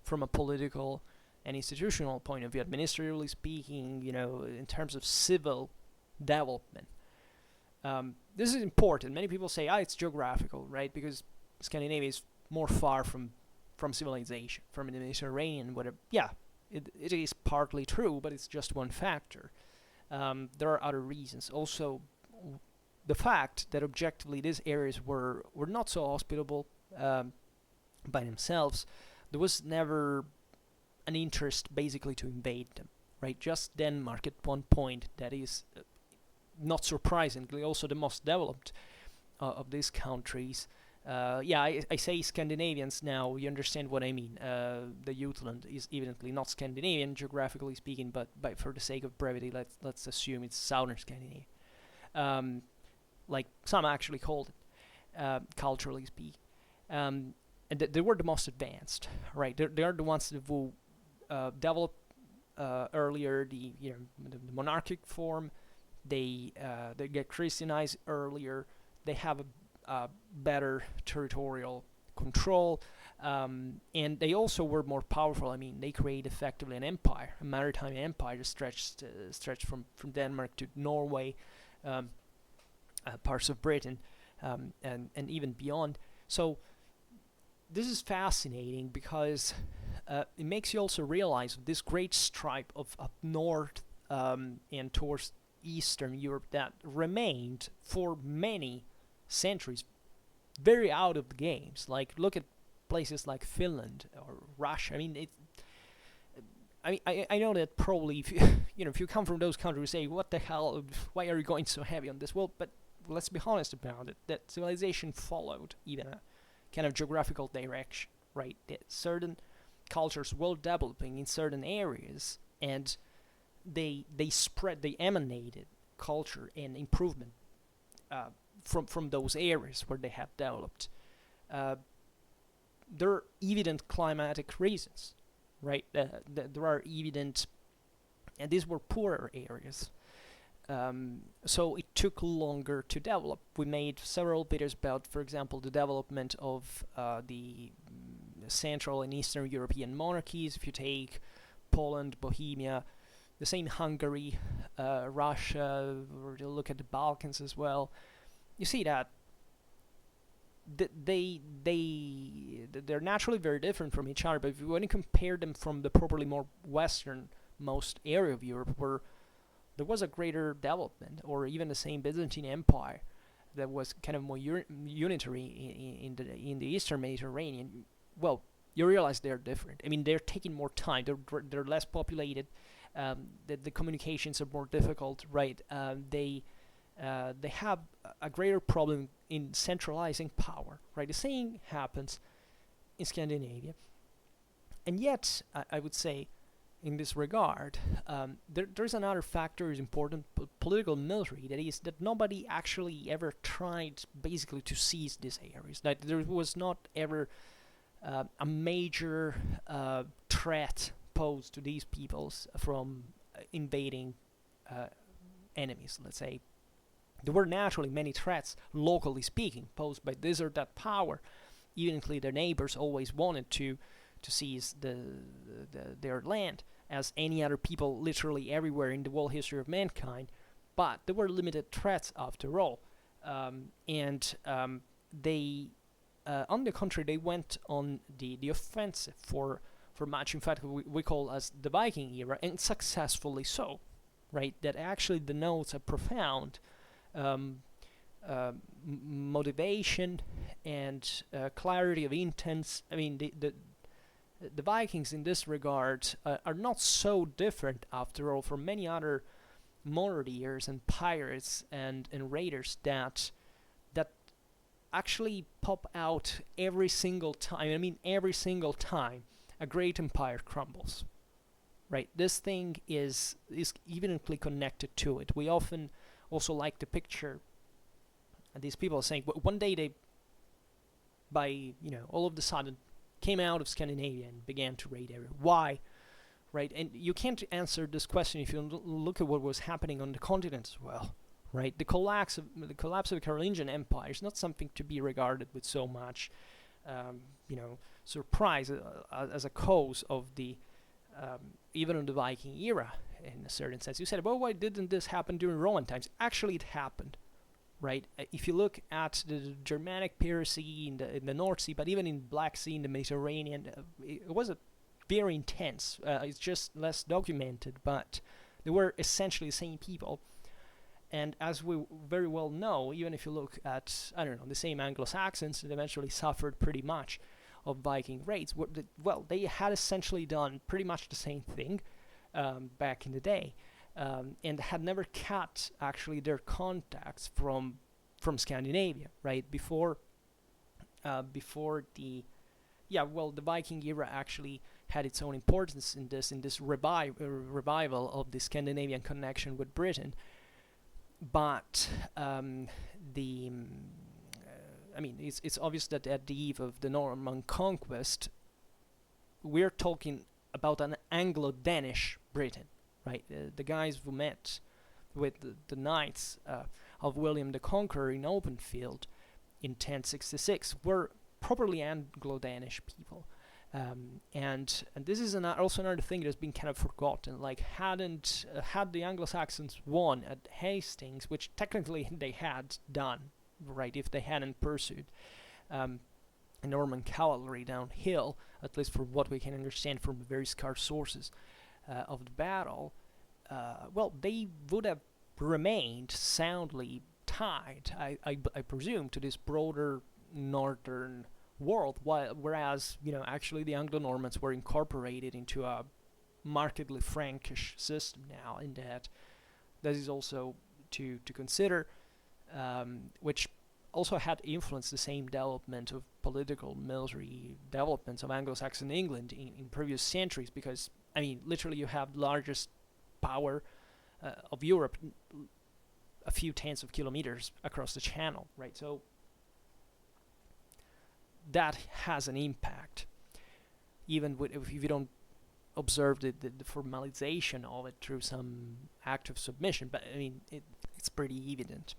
from a political and institutional point of view, administratively speaking, in terms of civil development. This is important. Many people say, it's geographical, right? Because Scandinavia is more far from civilization, from the Mediterranean, whatever. Yeah, it is partly true, but it's just one factor. There are other reasons. Also, the fact that objectively these areas were not so hospitable by themselves, there was never an interest basically to invade them, right? Just Denmark at one point, that is not surprisingly also the most developed of these countries. I say Scandinavians now, you understand what I mean. The Jutland is evidently not Scandinavian, geographically speaking, but for the sake of brevity, let's assume it's southern Scandinavia. Like some actually called it, culturally speaking. And they were the most advanced, right? They are the ones that will develop earlier the monarchic form. They get Christianized earlier. They have a better territorial control, and they also were more powerful. I mean, they created effectively an empire, a maritime empire stretched from Denmark to Norway, parts of Britain, and even beyond. So this is fascinating because it makes you also realize this great stripe of up north and towards Eastern Europe that remained for many centuries very out of the games. Like, look at places like Finland or Russia. I mean, I know that probably if you come from those countries, you say, what the hell, why are you going so heavy on this? Well, but let's be honest about it, that civilization followed even a kind of geographical direction, right? That certain cultures were developing in certain areas, and they emanated culture and improvement from those areas where they have developed. There are evident climatic reasons, right? There are evident, and these were poorer areas. So it took longer to develop. We made several videos about, for example, the development of the Central and Eastern European monarchies. If you take Poland, Bohemia, the same Hungary, Russia, or you look at the Balkans as well, you see that they're naturally very different from each other. But if you want to compare them from the properly more westernmost area of Europe, where there was a greater development, or even the same Byzantine Empire that was kind of more unitary in the Eastern Mediterranean, well, you realize they're different. I mean, they're taking more time. They're less populated. The communications are more difficult, right? They have a greater problem in centralizing power, right? The same happens in Scandinavia, and yet I would say, in this regard, there's another factor is important, political military, that is that nobody actually ever tried basically to seize these areas. That there was not ever a major threat posed to these peoples from invading enemies, let's say. There were naturally many threats, locally speaking, posed by this or that power. Evidently, their neighbors always wanted to seize their land, as any other people literally everywhere in the world history of mankind. But there were limited threats after all, and they on the contrary, they went on the offensive for much. In fact, we call as the Viking era, and successfully so, right? That actually denotes a profound motivation and clarity of intents. I mean, the Vikings in this regard are not so different, after all, from many other marauders and pirates and raiders that actually pop out every single time. I mean, every single time a great empire crumbles, right? This thing is evidently connected to it. We often also like to picture these people saying, one day they, all of a sudden, came out of Scandinavia and began to raid everywhere. Why? Right? And you can't answer this question if you look at what was happening on the continent as well. Right? The collapse of the Carolingian Empire is not something to be regarded with so much, surprise as a cause of the even in the Viking era, in a certain sense. You said, well, why didn't this happen during Roman times? Actually, it happened. Right? If you look at the Germanic Papacy in the North Sea, but even in Black Sea, in the Mediterranean, it was a very intense. It's just less documented, but they were essentially the same people. And as we very well know, even if you look at, the same Anglo-Saxons that eventually suffered pretty much of Viking raids, they had essentially done pretty much the same thing back in the day, and had never cut actually their contacts from Scandinavia, right? Before the Viking era actually had its own importance in this revival of the Scandinavian connection with Britain. But it's obvious that at the eve of the Norman conquest, we're talking about an Anglo-Danish Britain, right? The guys who met with the knights of William the Conqueror in open field in 1066 were properly Anglo-Danish people. And this is also another thing that's been kind of forgotten. Like, had the Anglo-Saxons won at Hastings, which technically they had done, right, if they hadn't pursued Norman cavalry downhill, at least from what we can understand from very scarce sources of the battle, they would have remained soundly tied, I presume, to this broader northern world, whereas actually the Anglo-Normans were incorporated into a markedly Frankish system now, in that is also to consider, which also had influenced the same development of political military developments of Anglo-Saxon England in previous centuries, because literally you have the largest power of Europe a few tens of kilometers across the channel, right? So that has an impact, even if you don't observe the formalization of it through some act of submission. But it's pretty evident.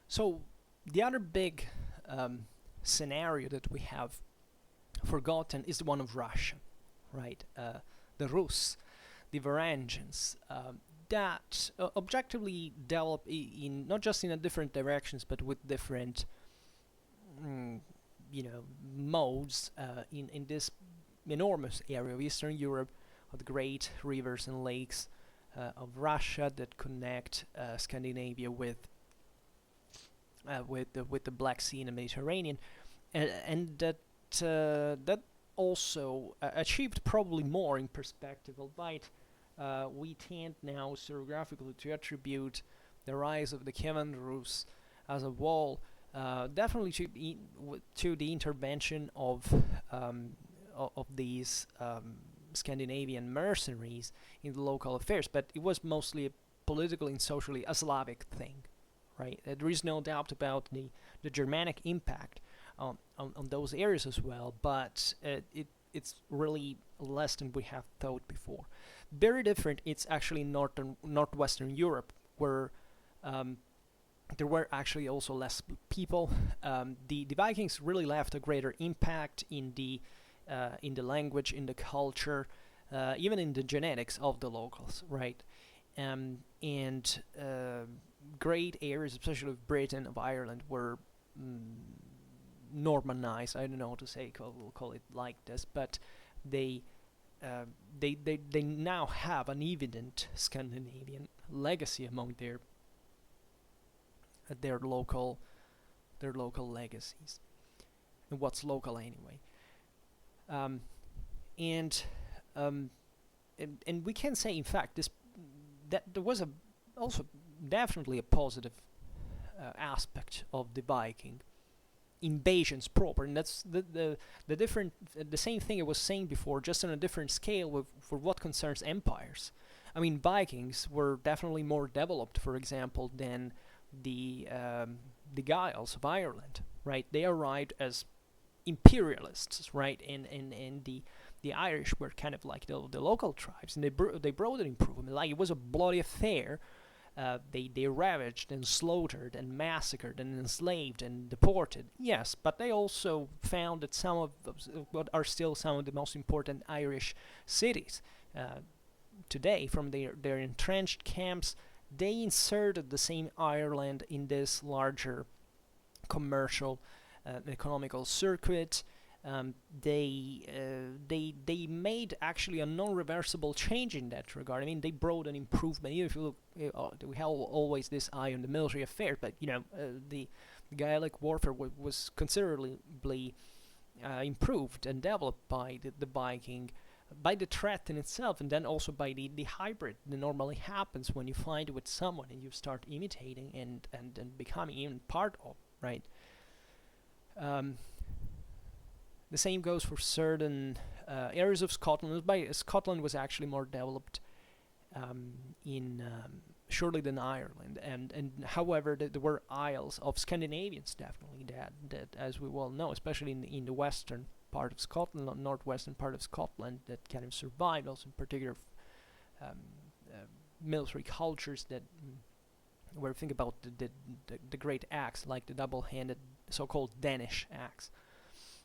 So the other big scenario that we have forgotten is the one of Russia, right? The Rus, the Varangians, that objectively develop in not just in a different directions, but with different modes in this enormous area of Eastern Europe, of the great rivers and lakes of Russia that connect Scandinavia with the Black Sea and the Mediterranean, and that also achieved probably more in perspective, albeit we tend now historiographically to attribute the rise of the Kievan Rus as a whole definitely to the intervention of these Scandinavian mercenaries in the local affairs, but it was mostly politically and socially a Slavic thing, right? There is no doubt about the Germanic impact on those areas as well, but it's really less than we have thought before. Very different, it's actually northwestern Europe, where there were actually also less people. The Vikings really left a greater impact in the language, in the culture, even in the genetics of the locals, right? great areas, especially of Britain, of Ireland, were Normanized. I don't know how to say, we'll call it like this, but they now have an evident Scandinavian legacy among their local legacies. And what's local anyway? And we can say, in fact, that there was also definitely a positive aspect of the Viking invasions proper, and that's the same thing I was saying before, just on a different scale for what concerns empires. I mean, Vikings were definitely more developed, for example, than the Gaels of Ireland, right? They arrived as imperialists, right? And the Irish were kind of like the local tribes, and they brought an improvement. Like, it was a bloody affair. They ravaged and slaughtered and massacred and enslaved and deported. Yes, but they also founded some of what are still some of the most important Irish cities today. From their entrenched camps, they inserted the same Ireland in this larger commercial economical circuit. They made actually a non-reversible change in that regard. I mean, they brought an improvement. Even if you look, we have always this eye on the military affair, but the Gaelic warfare was considerably improved and developed by the Viking, by the threat in itself, and then also by the hybrid that normally happens when you find with someone and you start imitating and becoming even part of, right? The same goes for certain areas of Scotland. Scotland was actually more developed surely than Ireland, and however there were isles of Scandinavians definitely that as we well know, especially in the western part of Scotland, northwestern part of Scotland, that kind of survived. Also in particular military cultures that where think about the great axe, like the double-handed so-called Danish axe,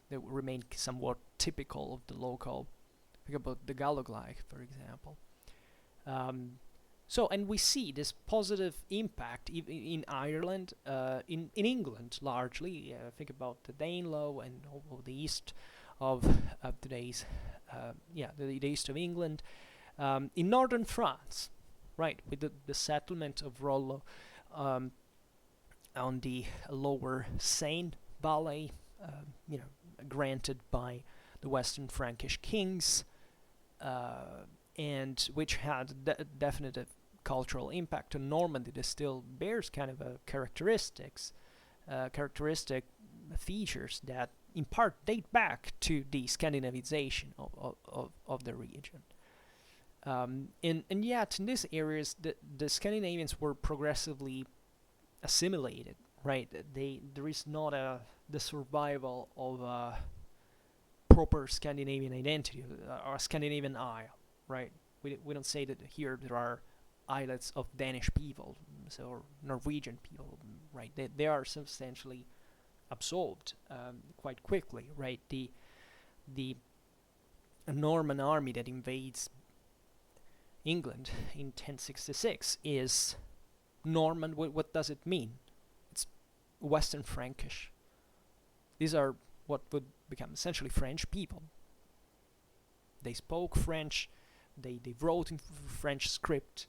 that remain somewhat typical of the local. Think about the Gaelo-Glike, for example. And we see this positive impact in Ireland, in England largely. Think about the Danelaw and all the east of today's, the east of England. In northern France, right, with the settlement of Rollo on the lower Seine Valley, granted by the Western Frankish kings, and which had definitive cultural impact on Normandy that still bears kind of characteristic features that in part date back to the Scandinavization of the region. And yet in these areas the Scandinavians were progressively assimilated, right? There is not the survival of a proper Scandinavian identity or a Scandinavian isle, right? We don't say that here there are islets of Danish people, or Norwegian people, right? They are substantially absorbed quite quickly, right? The Norman army that invades England in 1066 is Norman. What does it mean? It's Western Frankish. These are what would become essentially French people. They spoke French. They wrote in French script.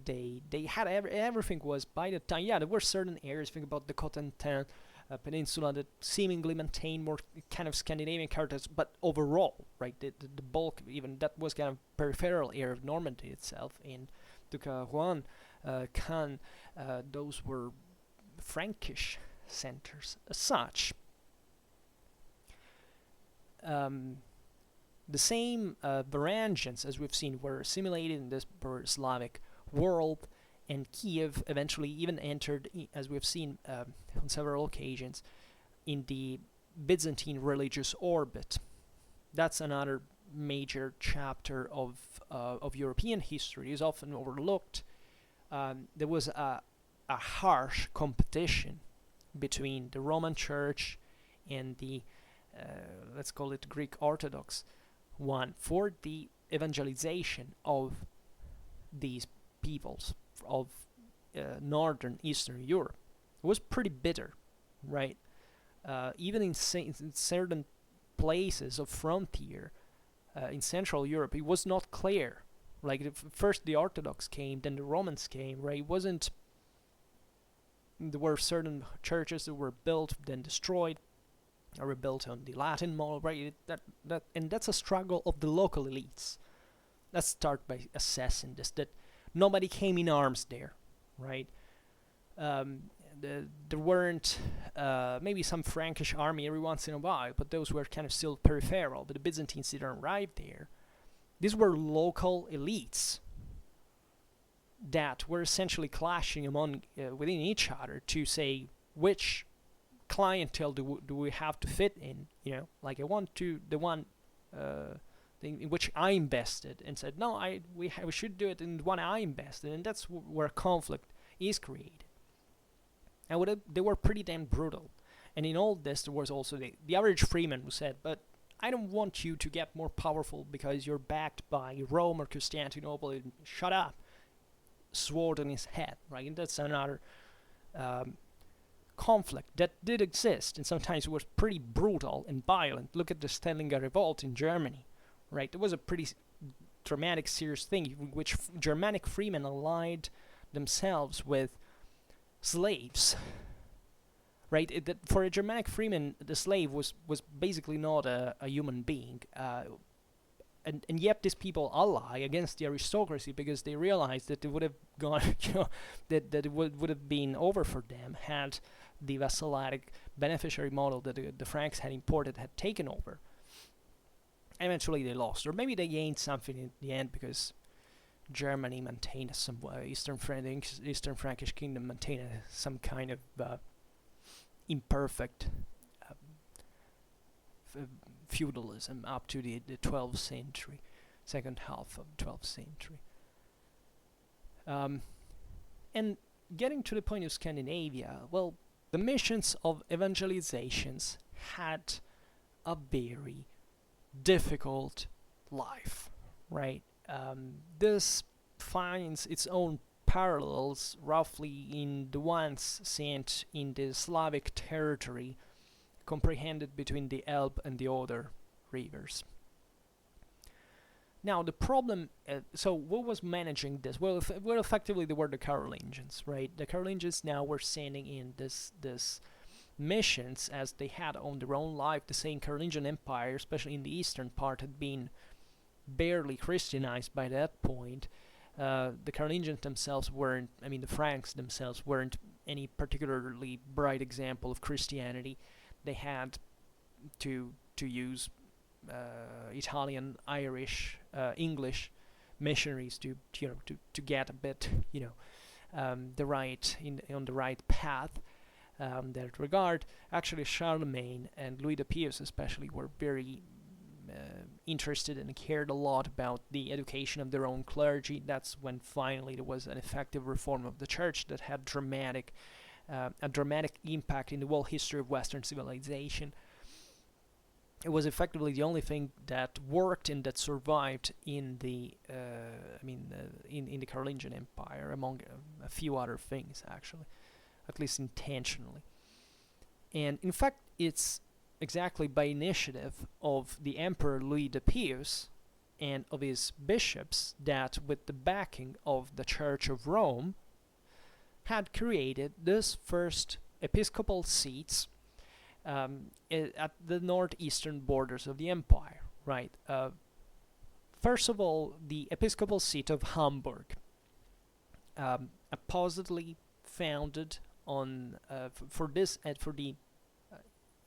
They had everything was by the time. Yeah, there were certain areas. Think about the Cotentin Peninsula that seemingly maintained more kind of Scandinavian characters, but overall, right, the bulk, even that was kind of peripheral area of Normandy itself. In Juan, Caen, those were Frankish centers as such. The same Varangians, as we've seen, were assimilated in this Slavic world, and Kiev eventually even entered, as we've seen on several occasions, in the Byzantine religious orbit. That's another major chapter of European history. Is often overlooked. There was a harsh competition between the Roman Church and the let's call it Greek Orthodox one for the evangelization of these peoples, of northern Eastern Europe. It was pretty bitter, right? Even in certain places of frontier in Central Europe, it was not clear. Like first the Orthodox came, then the Romans came, right? It wasn't. There were certain churches that were built, then destroyed, or rebuilt on the Latin model, right? And that's a struggle of the local elites. Let's start by assessing this. That nobody came in arms there, right? There weren't maybe some Frankish army every once in a while, but those were kind of still peripheral. But the Byzantines didn't arrive there. These were local elites that were essentially clashing among within each other to say which clientele do we have to fit in. Like I want to the one thing in which I invested, and said no, we should do it in the one I invested, and that's where conflict is created. And they were pretty damn brutal. And in all this, there was also the average freeman who said, but I don't want you to get more powerful because you're backed by Rome or Constantinople. Shut up. Sword on his head, right? And that's another conflict that did exist, and sometimes it was pretty brutal and violent. Look at the Stellinger Revolt in Germany, right? It was a pretty dramatic, serious thing in which Germanic freemen allied themselves with slaves, right? For a Germanic freeman, the slave was basically not a human being, and yet these people ally against the aristocracy because they realized that it would have gone, that it would have been over for them had the vassalitic beneficiary model that the Franks had imported had taken over. Eventually they lost, or maybe they gained something in the end because Germany maintained some Eastern Frankish kingdom maintained some kind of imperfect feudalism up to the 12th century, second half of the 12th century. And getting to the point of Scandinavia, well, the missions of evangelizations had a very difficult life, right? This finds its own parallels roughly in the ones sent in the Slavic territory comprehended between the Elbe and the Oder rivers. Now the problem, so what was managing this? Well, effectively they were the Carolingians, right? The Carolingians now were sending in this missions as they had on their own life. The same Carolingian Empire, especially in the eastern part, had been barely Christianized by that point. The Carolingians themselves weren't, the Franks themselves weren't any particularly bright example of Christianity. They had to use Italian, Irish, English missionaries to get a bit on the right path. That regard, actually Charlemagne and Louis the Pious especially were very interested and cared a lot about the education of their own clergy. That's when finally there was an effective reform of the church that had a dramatic impact in the whole history of Western civilization. It was effectively the only thing that worked and that survived in the in the Carolingian Empire, among a few other things, actually, at least intentionally. And in fact, it's exactly by initiative of the Emperor Louis the Pious and of his bishops that, with the backing of the Church of Rome, had created this first episcopal seats at the northeastern borders of the empire, right? First of all, the episcopal seat of Hamburg, supposedly founded on for the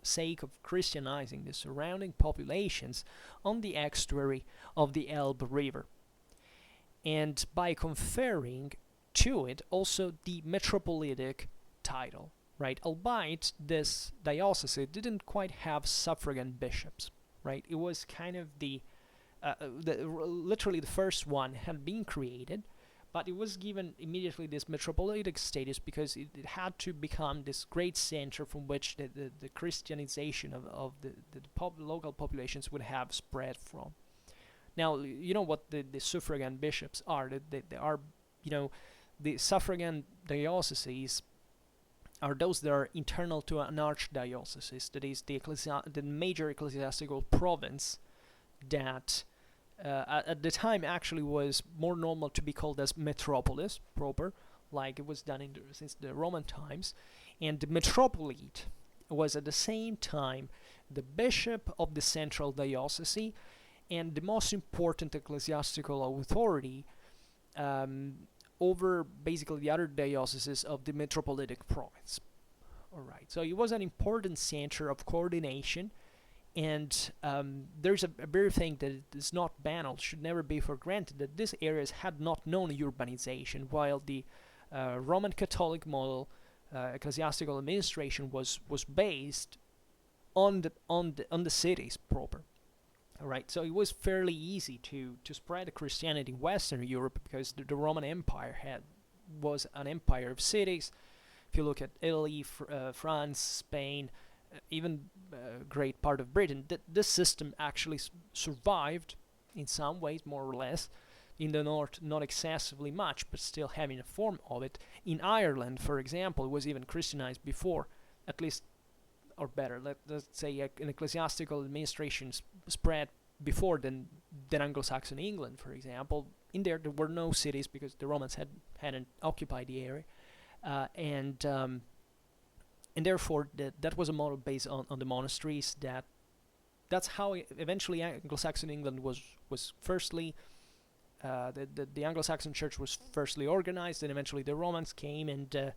sake of Christianizing the surrounding populations on the estuary of the Elbe River, and by conferring to it also the metropolitic title, right? Albeit this diocese didn't quite have suffragan bishops, right? It was kind of literally the first one had been created, but it was given immediately this metropolitic status because it had to become this great center from which the Christianization of the local populations would have spread from. Now, you know what the suffragan bishops are. They are, the suffragan dioceses are those that are internal to an archdiocese, that is the major ecclesiastical province that at the time actually was more normal to be called as metropolis proper, like it was done since the Roman times. And the metropolite was at the same time the bishop of the central diocese and the most important ecclesiastical authority over basically the other dioceses of the metropolitic province. Alright, so it was an important center of coordination, and there's a very thing that is not banal, should never be for granted, that these areas had not known urbanization, while the Roman Catholic model ecclesiastical administration was based on the cities proper. Alright, so it was fairly easy to spread Christianity in Western Europe because the Roman Empire was an empire of cities. If you look at Italy, France, Spain, even a great part of Britain, this system actually survived in some ways, more or less. In the north, not excessively much, but still having a form of it. In Ireland, for example, it was even Christianized before, at least, or better, let's say an ecclesiastical administration spread before than Anglo-Saxon England, for example. In there were no cities because the Romans hadn't occupied the area, and therefore that was a model based on the monasteries. That's how eventually Anglo-Saxon England was firstly. The Anglo-Saxon Church was firstly organized, and eventually the Romans came, and the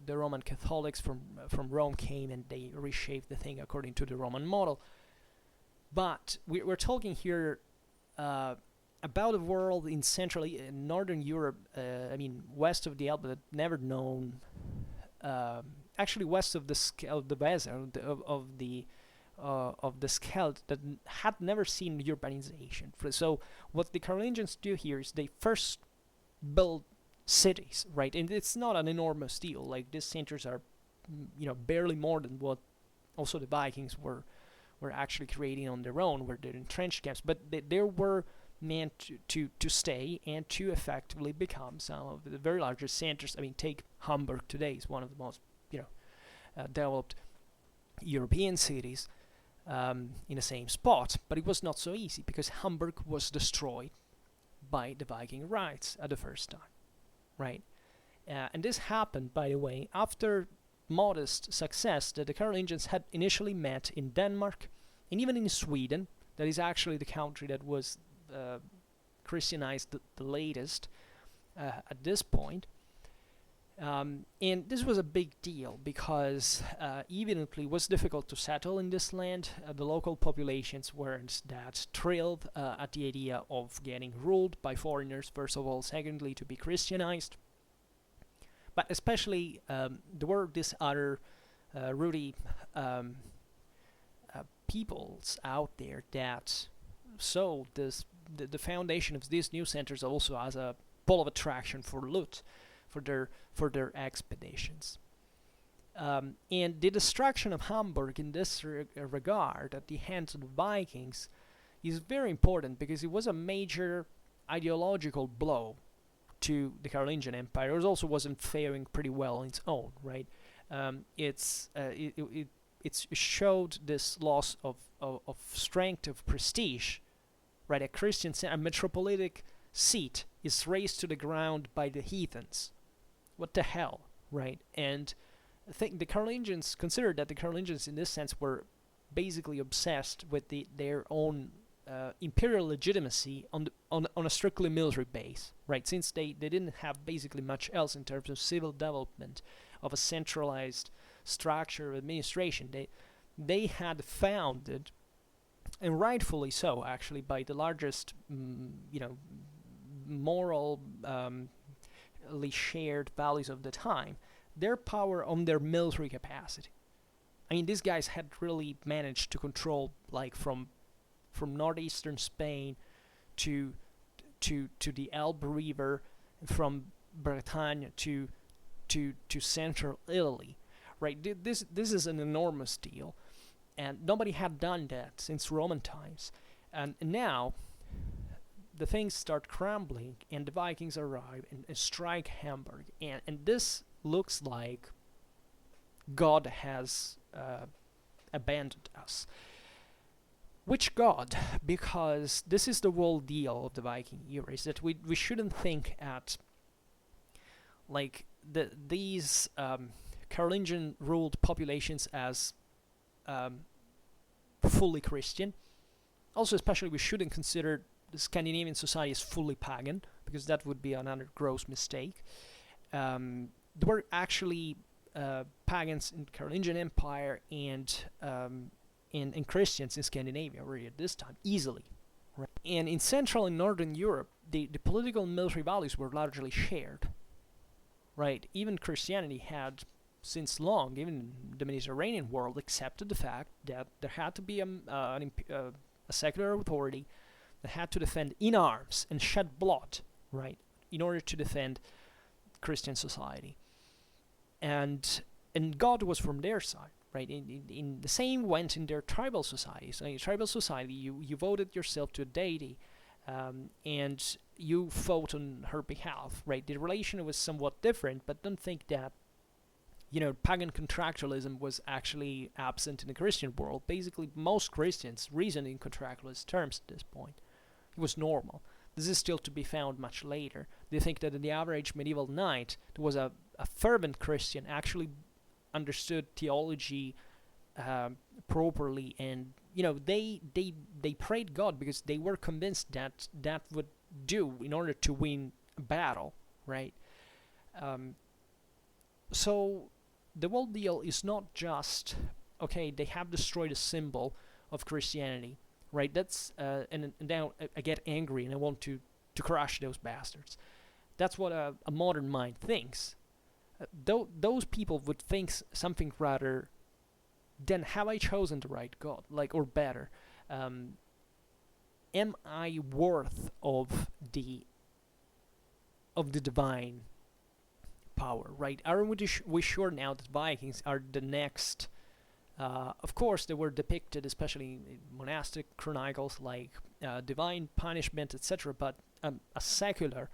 Roman Catholics from Rome came, and they reshaped the thing according to the Roman model. But we're talking here about a world in Central and Northern Europe, west of the Alps, that never known, actually west of the Weser, of the Scheldt, that had never seen urbanization. So what the Carolingians do here is they first build cities, right? And it's not an enormous deal. Like, these centers are, barely more than what also the Vikings were actually creating on their own, where they're entrenched camps. But they were meant to stay and to effectively become some of the very largest centers. I mean, take Hamburg today, is one of the most developed European cities in the same spot. But it was not so easy because Hamburg was destroyed by the Viking raids at the first time, right? And this happened, by the way, after modest success that the Carolingians had initially met in Denmark and even in Sweden. That is actually the country that was Christianized the latest at this point. And this was a big deal because evidently it was difficult to settle in this land. The local populations weren't that thrilled at the idea of getting ruled by foreigners, first of all. Secondly, to be Christianized. But especially there were these other ruddy peoples out there that saw the foundation of these new centers also as a pole of attraction for loot, for their expeditions. And the destruction of Hamburg in this regard at the hands of the Vikings is very important because it was a major ideological blow to the Carolingian Empire. It also wasn't faring pretty well on its own, right? It showed this loss of strength, of prestige, right? A metropolitic seat is razed to the ground by the heathens. What the hell, right? And I think the Carolingians considered that the Carolingians, in this sense, were basically obsessed with their own imperial legitimacy on a strictly military base, right? Since they didn't have basically much else in terms of civil development, of a centralized structure of administration. They had founded, and rightfully so, actually, by the largest, moral shared values of the time, their power on their military capacity. I mean, these guys had really managed to control, like, from northeastern Spain to the Elbe River, from Bretagne to central Italy, right? This is an enormous deal, and nobody had done that since Roman times. And now the things start crumbling, and the Vikings arrive and strike Hamburg, and this looks like God has abandoned us. Which God? Because this is the whole deal of the Viking era, is that we shouldn't think at like these Carolingian ruled populations as fully Christian. Also, especially, we shouldn't consider the Scandinavian society as fully pagan, because that would be another gross mistake. There were actually pagans in the Carolingian Empire and Christians in Scandinavia already at this time, easily. Right? And in Central and Northern Europe, the political and military values were largely shared. Right? Even Christianity had, since long, even the Mediterranean world, accepted the fact that there had to be a secular authority that had to defend in arms and shed blood, right, in order to defend Christian society. And God was from their side, right? In the same went in their tribal societies. So in a tribal society, you voted yourself to a deity, and you fought on her behalf, right? The relation was somewhat different, but don't think that, pagan contractualism was actually absent in the Christian world. Basically, most Christians reasoned in contractualist terms at this point. It was normal. This is still to be found much later. They think that the average medieval knight, who was a fervent Christian, actually understood theology properly, and they prayed God because they were convinced that that would do in order to win a battle, right? So the whole deal is not just, okay, they have destroyed a symbol of Christianity, right? That's and now I get angry and I want to crush those bastards. That's what a modern mind thinks. Those people would think something rather than, have I chosen the right God? Or better, am I worth of the divine power, right? Aren't we sure now that Vikings are the next? Of course, they were depicted, especially in monastic chronicles, like divine punishment, etc. But a secular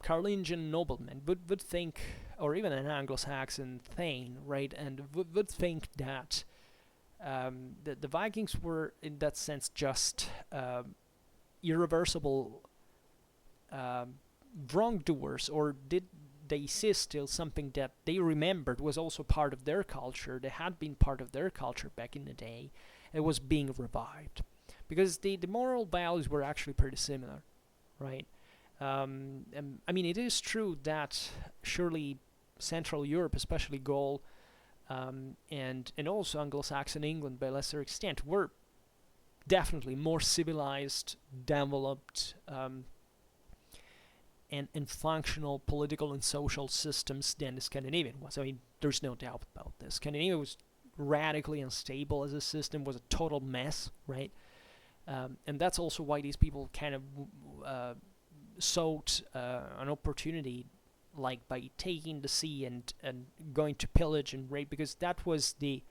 Carolingian nobleman would think, or even an Anglo-Saxon thane, right, and would think that the Vikings were, in that sense, just irreversible wrongdoers, or did they see still something that they remembered was also part of their culture, that had been part of their culture back in the day, and was being revived. Because the moral values were actually pretty similar, right? I mean, it is true that surely Central Europe, especially Gaul, and also Anglo-Saxon England by a lesser extent, were definitely more civilized, developed, and functional political and social systems than the Scandinavian was. I mean, there's no doubt about this. Scandinavia was radically unstable as a system, was a total mess, right? And that's also why these people kind of sought an opportunity, like by taking the sea and going to pillage and rape, because that was the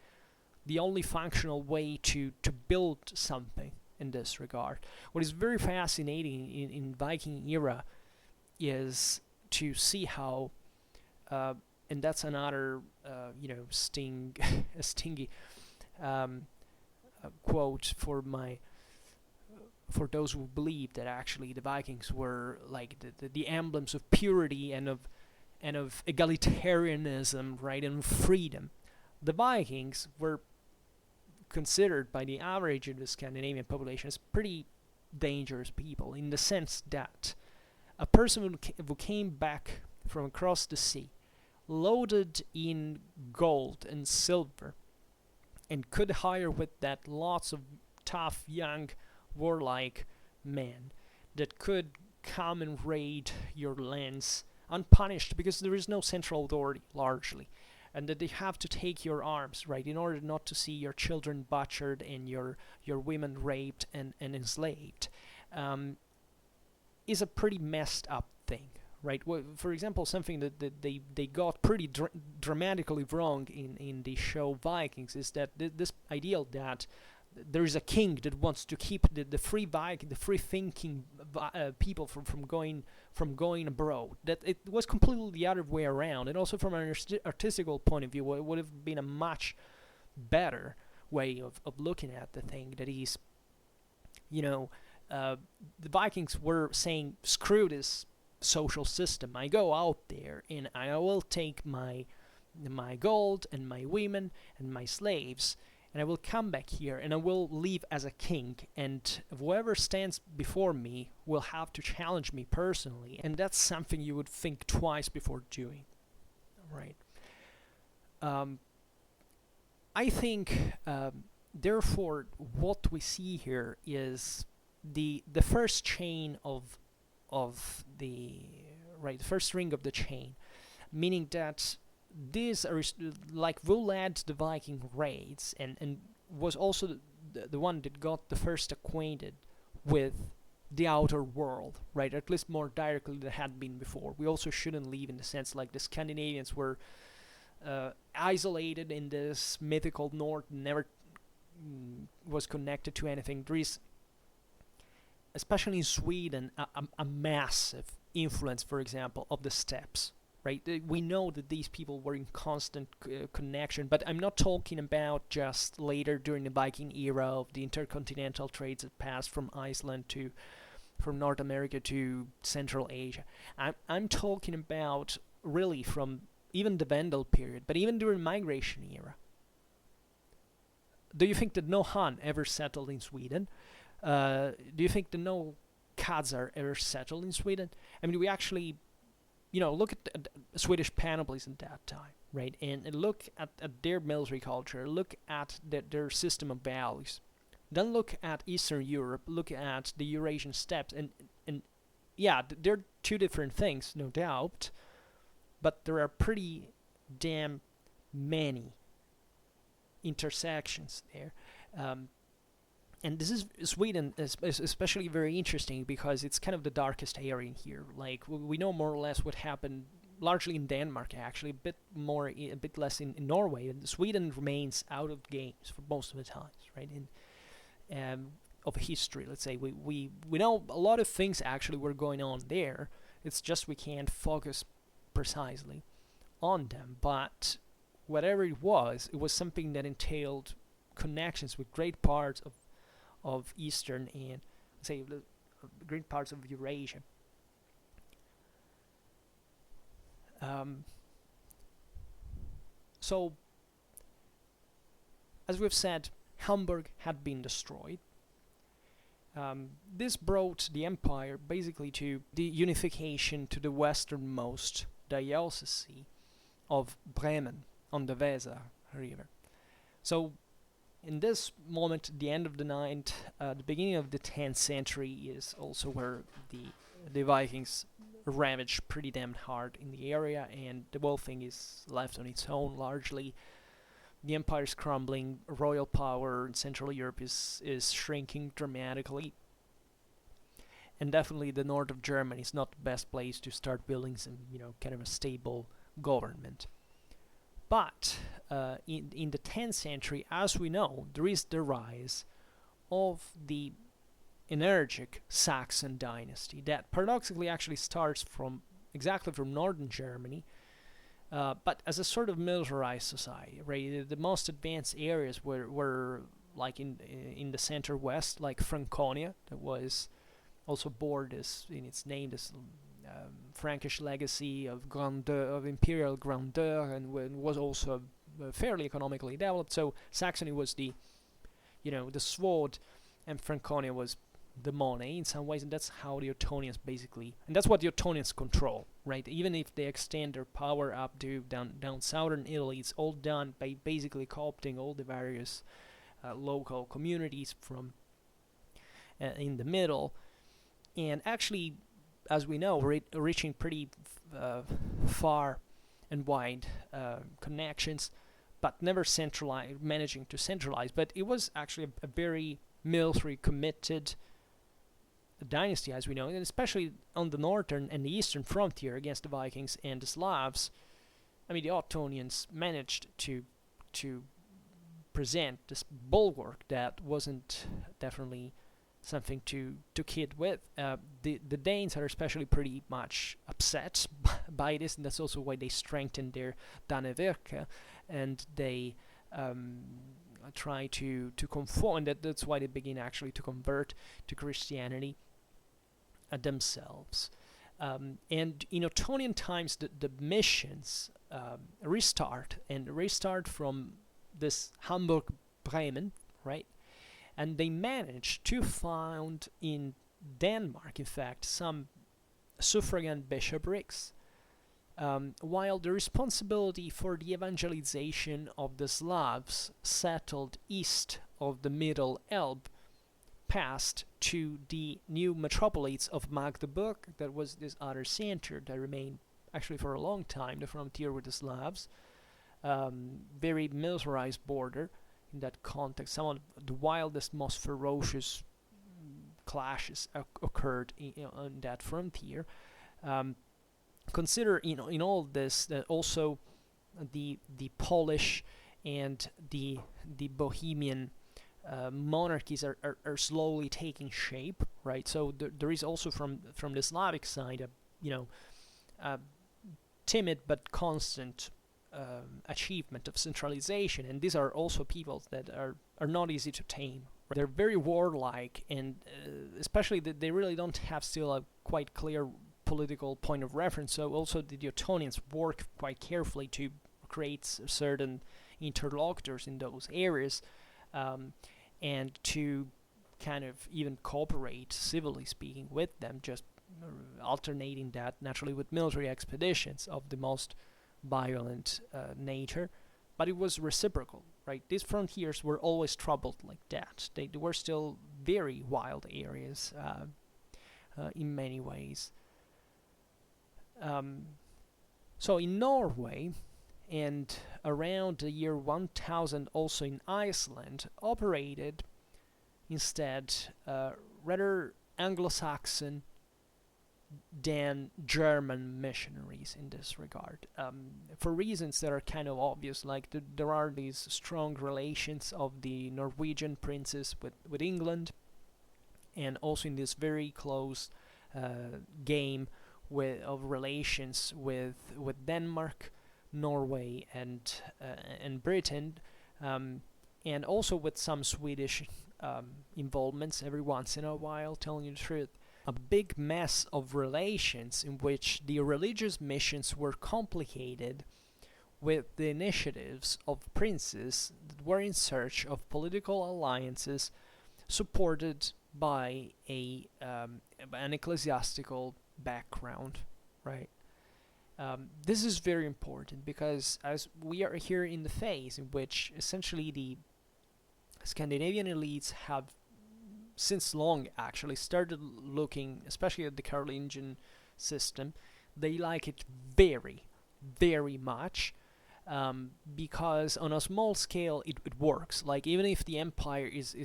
only functional way to build something in this regard. What is very fascinating in Viking era is to see how, and that's another stingy quote for those who believe that actually the Vikings were like the emblems of purity and of egalitarianism, right, and freedom. The Vikings were considered by the average of the Scandinavian population as pretty dangerous people, in the sense that a person who came back from across the sea, loaded in gold and silver, and could hire with that lots of tough, young, warlike men that could come and raid your lands unpunished, because there is no central authority, largely, and that they have to take your arms, right, in order not to see your children butchered and your women raped and enslaved, is a pretty messed up thing, right? Well, for example, something that they got pretty dramatically wrong in the show Vikings is that this ideal that there is a king that wants to keep the free Viking, the free thinking people from going abroad. That it was completely the other way around, and also from an artistical point of view, it would have been a much better way of looking at the thing. That is, the Vikings were saying, screw this social system. I go out there and I will take my gold and my women and my slaves, and I will come back here and I will live as a king, and whoever stands before me will have to challenge me personally, and that's something you would think twice before doing, right? I think, therefore, what we see here is the first chain of the first ring of the chain, meaning that these are who led the Viking raids and was also the one that got the first acquainted with the outer world, right? At least more directly than had been before. We also shouldn't leave in the sense like the Scandinavians were isolated in this mythical north, never was connected to anything. There is, especially in Sweden, a massive influence, for example, of the steppes, right? We know that these people were in constant connection, but I'm not talking about just later during the Viking era of the intercontinental trades that passed from Iceland from North America to Central Asia. I'm talking about really from even the Vendel period, but even during migration era. Do you think that no Han ever settled in Sweden? Do you think that no Khazar ever settled in Sweden? I mean, we actually, look at the Swedish panoplies at that time, right? And look at their military culture, look at their system of values. Then look at Eastern Europe, look at the Eurasian steppes, and yeah, they're two different things, no doubt, but there are pretty damn many intersections there. And this is Sweden is especially very interesting because it's kind of the darkest area in here. Like, we know more or less what happened largely in Denmark, actually, a bit less in Norway. And Sweden remains out of games for most of the times, right? Of history, let's say. We know a lot of things actually were going on there. It's just we can't focus precisely on them. But whatever it was something that entailed connections with great parts of Eastern and, say, great parts of Eurasia. So, as we've said, Hamburg had been destroyed. This brought the empire basically to the unification to the westernmost diocese of Bremen on the Weser River. So, in this moment, the end of the 9th, the beginning of the 10th century is also where the Vikings ravaged pretty damn hard in the area, and the whole thing is left on its own largely. The empire is crumbling, royal power in Central Europe is shrinking dramatically, and definitely the north of Germany is not the best place to start building some, kind of a stable government. But in the 10th century, as we know, there is the rise of the Energic Saxon dynasty that paradoxically actually starts exactly from northern Germany, but as a sort of militarized society, right? The most advanced areas were like in the center west, like Franconia, that was also bore this in its name, this Frankish legacy of grandeur, of imperial grandeur, and was also fairly economically developed. So Saxony was the sword, and Franconia was the money in some ways, and that's how the Ottonians basically, and that's what the Ottonians control, right? Even if they extend their power up to down southern Italy, it's all done by basically co-opting all the various local communities from in the middle, and actually, as we know, reaching pretty far and wide connections, but never managing to centralize. But it was actually a very military committed dynasty, as we know, and especially on the northern and the eastern frontier against the Vikings and the Slavs. I mean, the Ottonians managed to present this bulwark that wasn't definitely something to kid with. The Danes are especially pretty much upset by this, and that's also why they strengthened their Danevirke, and they try to conform, and that's why they begin actually to convert to Christianity themselves. And in Ottonian times, the missions restart from this Hamburg-Bremen, right? And they managed to found in Denmark, in fact, some suffragan bishoprics, while the responsibility for the evangelization of the Slavs settled east of the Middle Elbe passed to the new metropolites of Magdeburg. That was this other center that remained actually for a long time the frontier with the Slavs. Very militarized border in that context. Some of the wildest, most ferocious clashes occurred on that frontier. Consider, in all this, that also the Polish and the Bohemian monarchies are slowly taking shape, right? So there is also from the Slavic side a timid but constant achievement of centralization, and these are also peoples that are not easy to tame. Right? They're very warlike, and especially that they really don't have still a quite clear political point of reference. So also the Ottonians work quite carefully to create certain interlocutors in those areas, and to kind of even cooperate, civilly speaking, with them, just alternating that naturally with military expeditions of the most violent nature. But it was reciprocal, right? These frontiers were always troubled like that. They were still very wild areas in many ways. So in Norway, and around the year 1000 also in Iceland, operated instead rather Anglo-Saxon than German missionaries in this regard, for reasons that are kind of obvious. Like there are these strong relations of the Norwegian princes with England, and also in this very close game of relations with Denmark, Norway, and Britain, and also with some Swedish involvements every once in a while, telling you the truth. A big mess of relations in which the religious missions were complicated with the initiatives of princes that were in search of political alliances supported by an ecclesiastical background, right? This is very important because as we are here in the phase in which essentially the Scandinavian elites have since long actually started looking, especially at the Carolingian system, they like it very, very much, because on a small scale it works. Like even if the empire is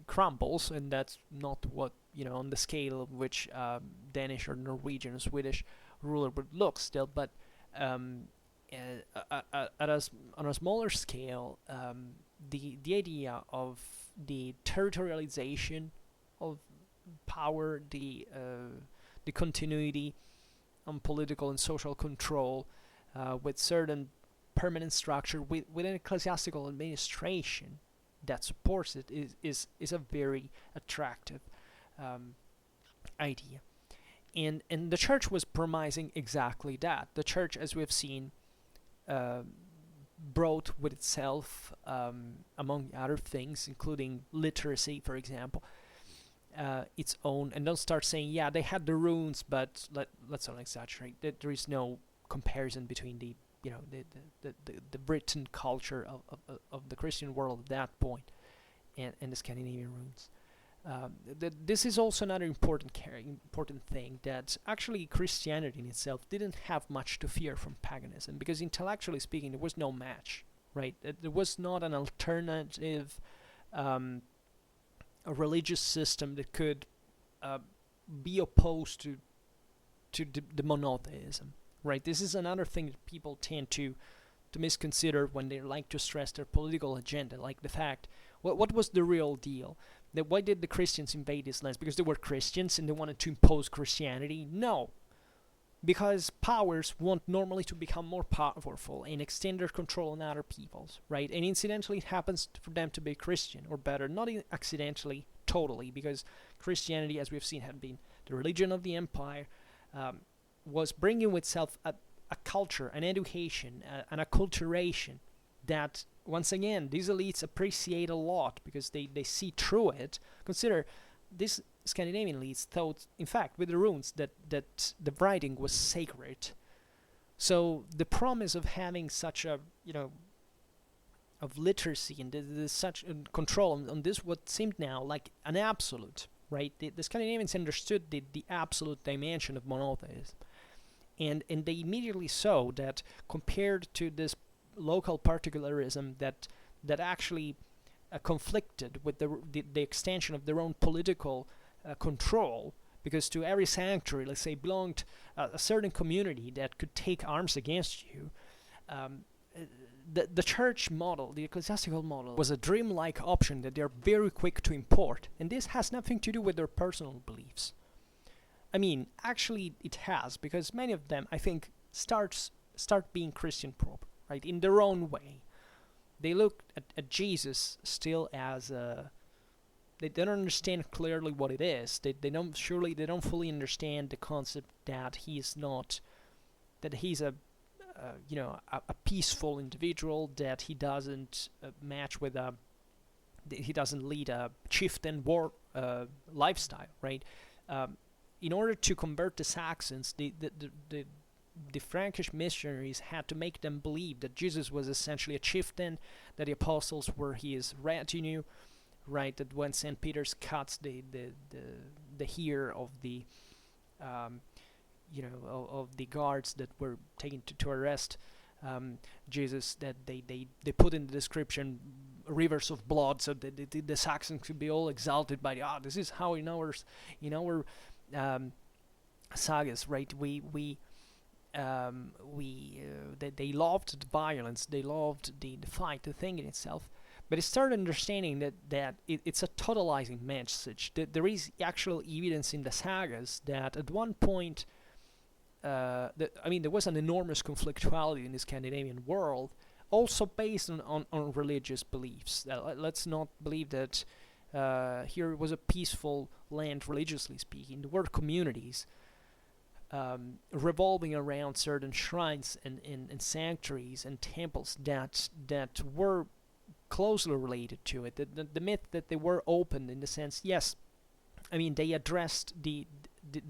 crumbles, and that's not what on the scale of which Danish or Norwegian or Swedish ruler would look still, but on a smaller scale, the idea of the territorialization of power, the continuity on political and social control, with certain permanent structure, with an ecclesiastical administration that supports it, is a very attractive idea. And the church was promising exactly that. The church, as we have seen, brought with itself, among other things, including literacy, for example, its own. And don't start saying, yeah, they had the runes, but let's not exaggerate. That there is no comparison between the Britain culture of the Christian world at that point and the Scandinavian runes. This is also another important thing, that actually Christianity in itself didn't have much to fear from paganism, because intellectually speaking there was no match, right? There was not an alternative a religious system that could be opposed to the monotheism, right? This is another thing that people tend to to misconsider when they like to stress their political agenda, like the fact, what was the real deal? That why did the Christians invade these lands? Because they were Christians and they wanted to impose Christianity? No. Because powers want normally to become more powerful and extend their control on other peoples, right? And incidentally, it happens for them to be Christian, or better, not accidentally, totally, because Christianity, as we've seen, had been the religion of the empire, was bringing with itself a culture, an education, an acculturation that, once again, these elites appreciate a lot because they see through it. Consider, these Scandinavian elites thought, in fact, with the runes, that the writing was sacred. So the promise of having such a, of literacy and such control on this, what seemed now like an absolute, right? The Scandinavians understood the absolute dimension of monotheism. And they immediately saw that compared to this local particularism that actually conflicted with the extension of their own political control, because to every sanctuary, let's say, belonged a certain community that could take arms against you. The church model, the ecclesiastical model, was a dreamlike option that they're very quick to import, and this has nothing to do with their personal beliefs. I mean, actually it has, because many of them, I think, start being Christian proper, right, in their own way. They look at Jesus still as they don't understand clearly what it is. They don't fully understand the concept that he's a peaceful individual, that he doesn't he doesn't lead a chieftain war lifestyle, right? In order to convert the Saxons, the Frankish missionaries had to make them believe that Jesus was essentially a chieftain, that the apostles were his retinue, right? That when St. Peter's cuts the hair of the of the guards that were taken to arrest Jesus, that they put in the description rivers of blood, so that the Saxons could be all exalted by this is how in our sagas, right? They loved the violence, they loved the fight, the thing in itself, but it started understanding that it's a totalizing message. That there is actual evidence in the sagas that at one point, there was an enormous conflictuality in the Scandinavian world, also based on religious beliefs. Let's not believe that here was a peaceful land, religiously speaking. There were communities revolving around certain shrines and sanctuaries and temples that were closely related to it. The myth that they were open, in the sense, yes, they addressed the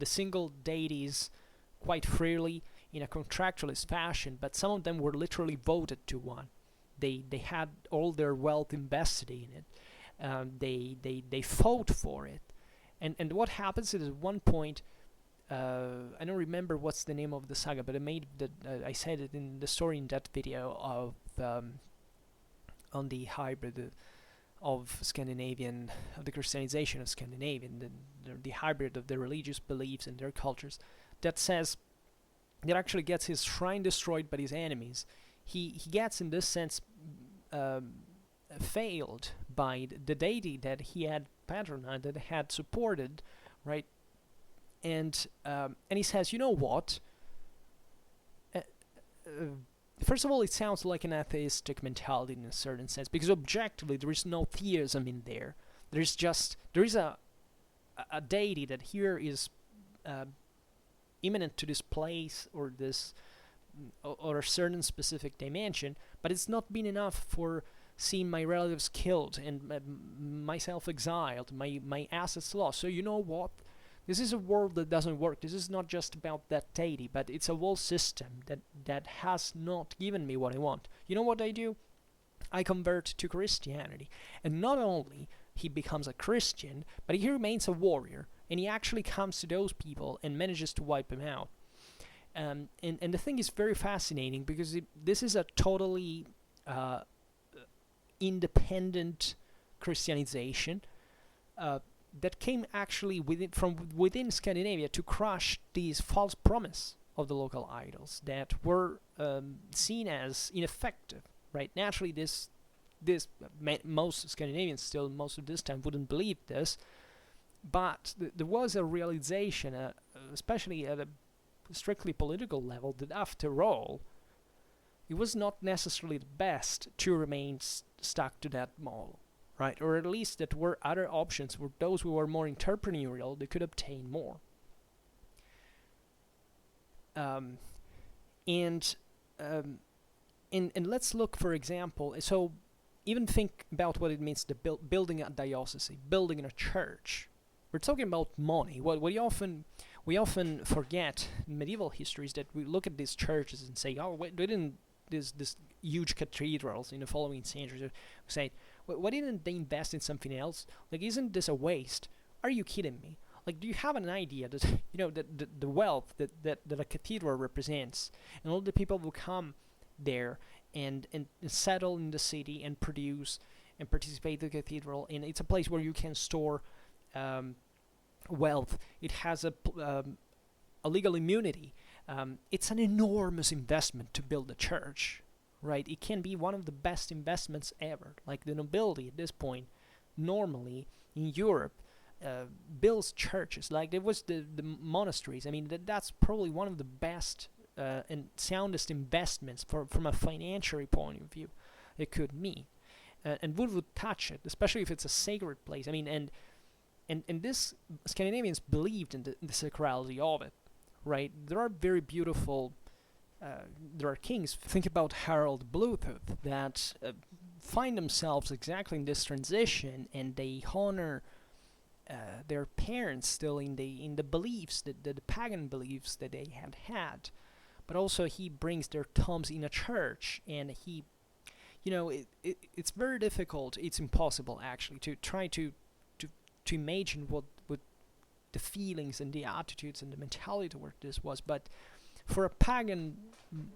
single deities quite freely in a contractualist fashion, but some of them were literally voted to one. They had all their wealth invested in it. They fought for it, and what happens is, at one point, I don't remember what's the name of the saga, but I said it in the story in that video of on the hybrid of Scandinavian, of the Christianization of Scandinavian, the hybrid of their religious beliefs and their cultures, that says that actually gets his shrine destroyed by his enemies. He gets, in this sense, failed by the deity that he had patronized, that had supported, right? And he says, you know what? First of all, it sounds like an atheistic mentality in a certain sense, because objectively there is no theism in there. There is a deity that here is imminent to this place or this or a certain specific dimension, but it's not been enough for seeing my relatives killed and myself exiled, my assets lost. So you know what? This is a world that doesn't work. This is not just about that deity, but it's a whole system that has not given me what I want. You know what I do? I convert to Christianity. And not only he becomes a Christian, but he remains a warrior. And he actually comes to those people and manages to wipe them out. And the thing is very fascinating, because this is a totally independent Christianization that came actually from within Scandinavia to crush these false promise of the local idols that were seen as ineffective, right? Naturally, most Scandinavians still most of this time wouldn't believe this, but there was a realization, especially at a strictly political level, that after all, it was not necessarily the best to remain stuck to that model, right? Or at least that were other options for those who were more entrepreneurial, they could obtain more. And let's look, for example, so even think about what it means to building a diocese, building a church. We're talking about money. What we often forget in medieval history is that we look at these churches and say, oh, why didn't this huge cathedrals in the following centuries? We say, why didn't they invest in something else? Like, isn't this a waste? Are you kidding me? Like, do you have an idea that the wealth that a cathedral represents, and all the people who come there and settle in the city and produce and participate in the cathedral, and it's a place where you can store wealth. It has a legal immunity. It's an enormous investment to build a church, right? It can be one of the best investments ever. Like, the nobility at this point, normally in Europe, builds churches. Like, there was the monasteries. I mean, that's probably one of the best and soundest investments from a financial point of view it could mean. And would touch it, especially if it's a sacred place. I mean, and this Scandinavians believed in the sacrality of it, right? There are very beautiful, there are kings, think about Harald Bluetooth, that find themselves exactly in this transition, and they honor their parents still in the beliefs, the pagan beliefs that they had. But also he brings their tombs in a church, and he, it's very difficult, it's impossible actually, to try to imagine what the feelings and the attitudes and the mentality toward this was. But for a pagan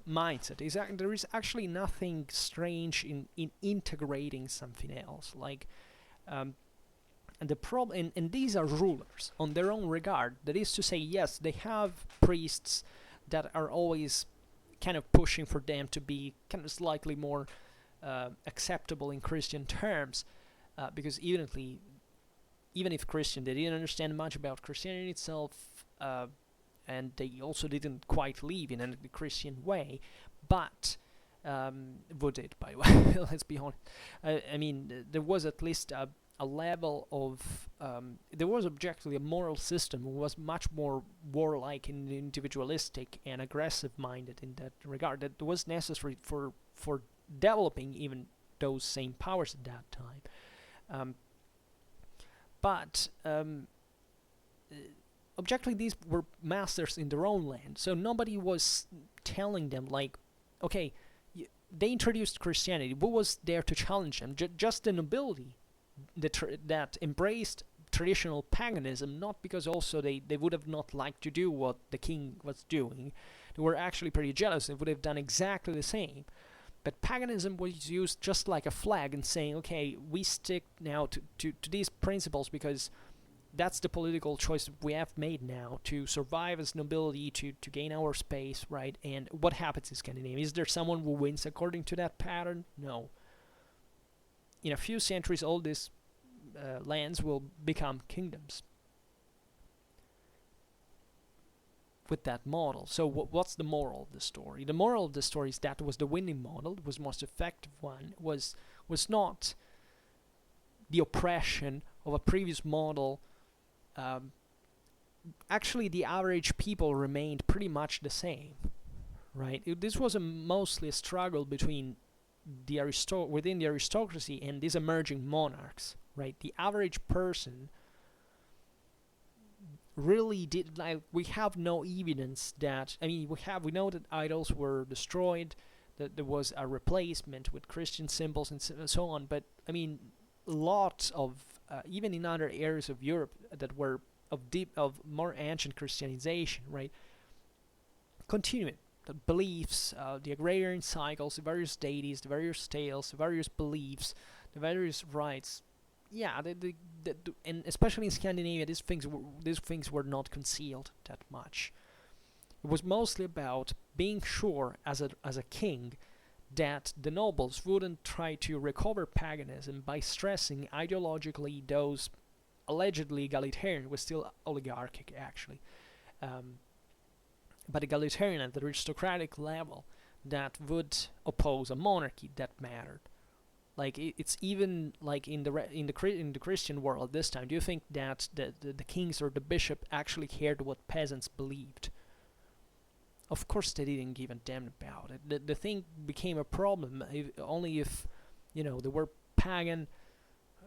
mindset, there is actually nothing strange in integrating something else. Like, and the problem, and these are rulers on their own regard. That is to say, yes, they have priests that are always kind of pushing for them to be kind of slightly more acceptable in Christian terms, because even if Christian, they didn't understand much about Christianity itself, and they also didn't quite live in a Christian way, but would it, by the way, let's be honest. I mean, there was at least a level of, there was objectively a moral system who was much more warlike and individualistic and aggressive-minded in that regard, that was necessary for developing even those same powers at that time. But objectively, these were masters in their own land, so nobody was telling them, like, okay, they introduced Christianity. What was there to challenge them? Just the nobility that embraced traditional paganism, not because also they would have not liked to do what the king was doing. They were actually pretty jealous. They would have done exactly the same. But paganism was used just like a flag and saying, okay, we stick now to these principles because that's the political choice we have made now to survive as nobility, to gain our space, right? And what happens in Scandinavia? Is there someone who wins according to that pattern? No. In a few centuries, all these lands will become kingdoms with that model. So what's the moral of the story? The moral of the story is that was the winning model, was most effective one, was not the oppression of a previous model. Actually, the average people remained pretty much the same, right? This was mostly a struggle between within the aristocracy and these emerging monarchs, right? The average person really did, like, we have no evidence that, I mean, we know that idols were destroyed, that there was a replacement with Christian symbols and so on, but I mean, lots of even in other areas of Europe that were of more ancient Christianization, right, continuing the beliefs, the agrarian cycles, the various deities, the various tales, the various beliefs, the various rites. Yeah, and especially in Scandinavia, these things were not concealed that much. It was mostly about being sure as a king that the nobles wouldn't try to recover paganism by stressing ideologically those allegedly egalitarian, was still oligarchic actually, but egalitarian at the aristocratic level that would oppose a monarchy that mattered. Like it's even like in the Christian world this time. Do you think that the kings or the bishop actually cared what peasants believed? Of course they didn't give a damn about it. The thing became a problem only if, there were pagan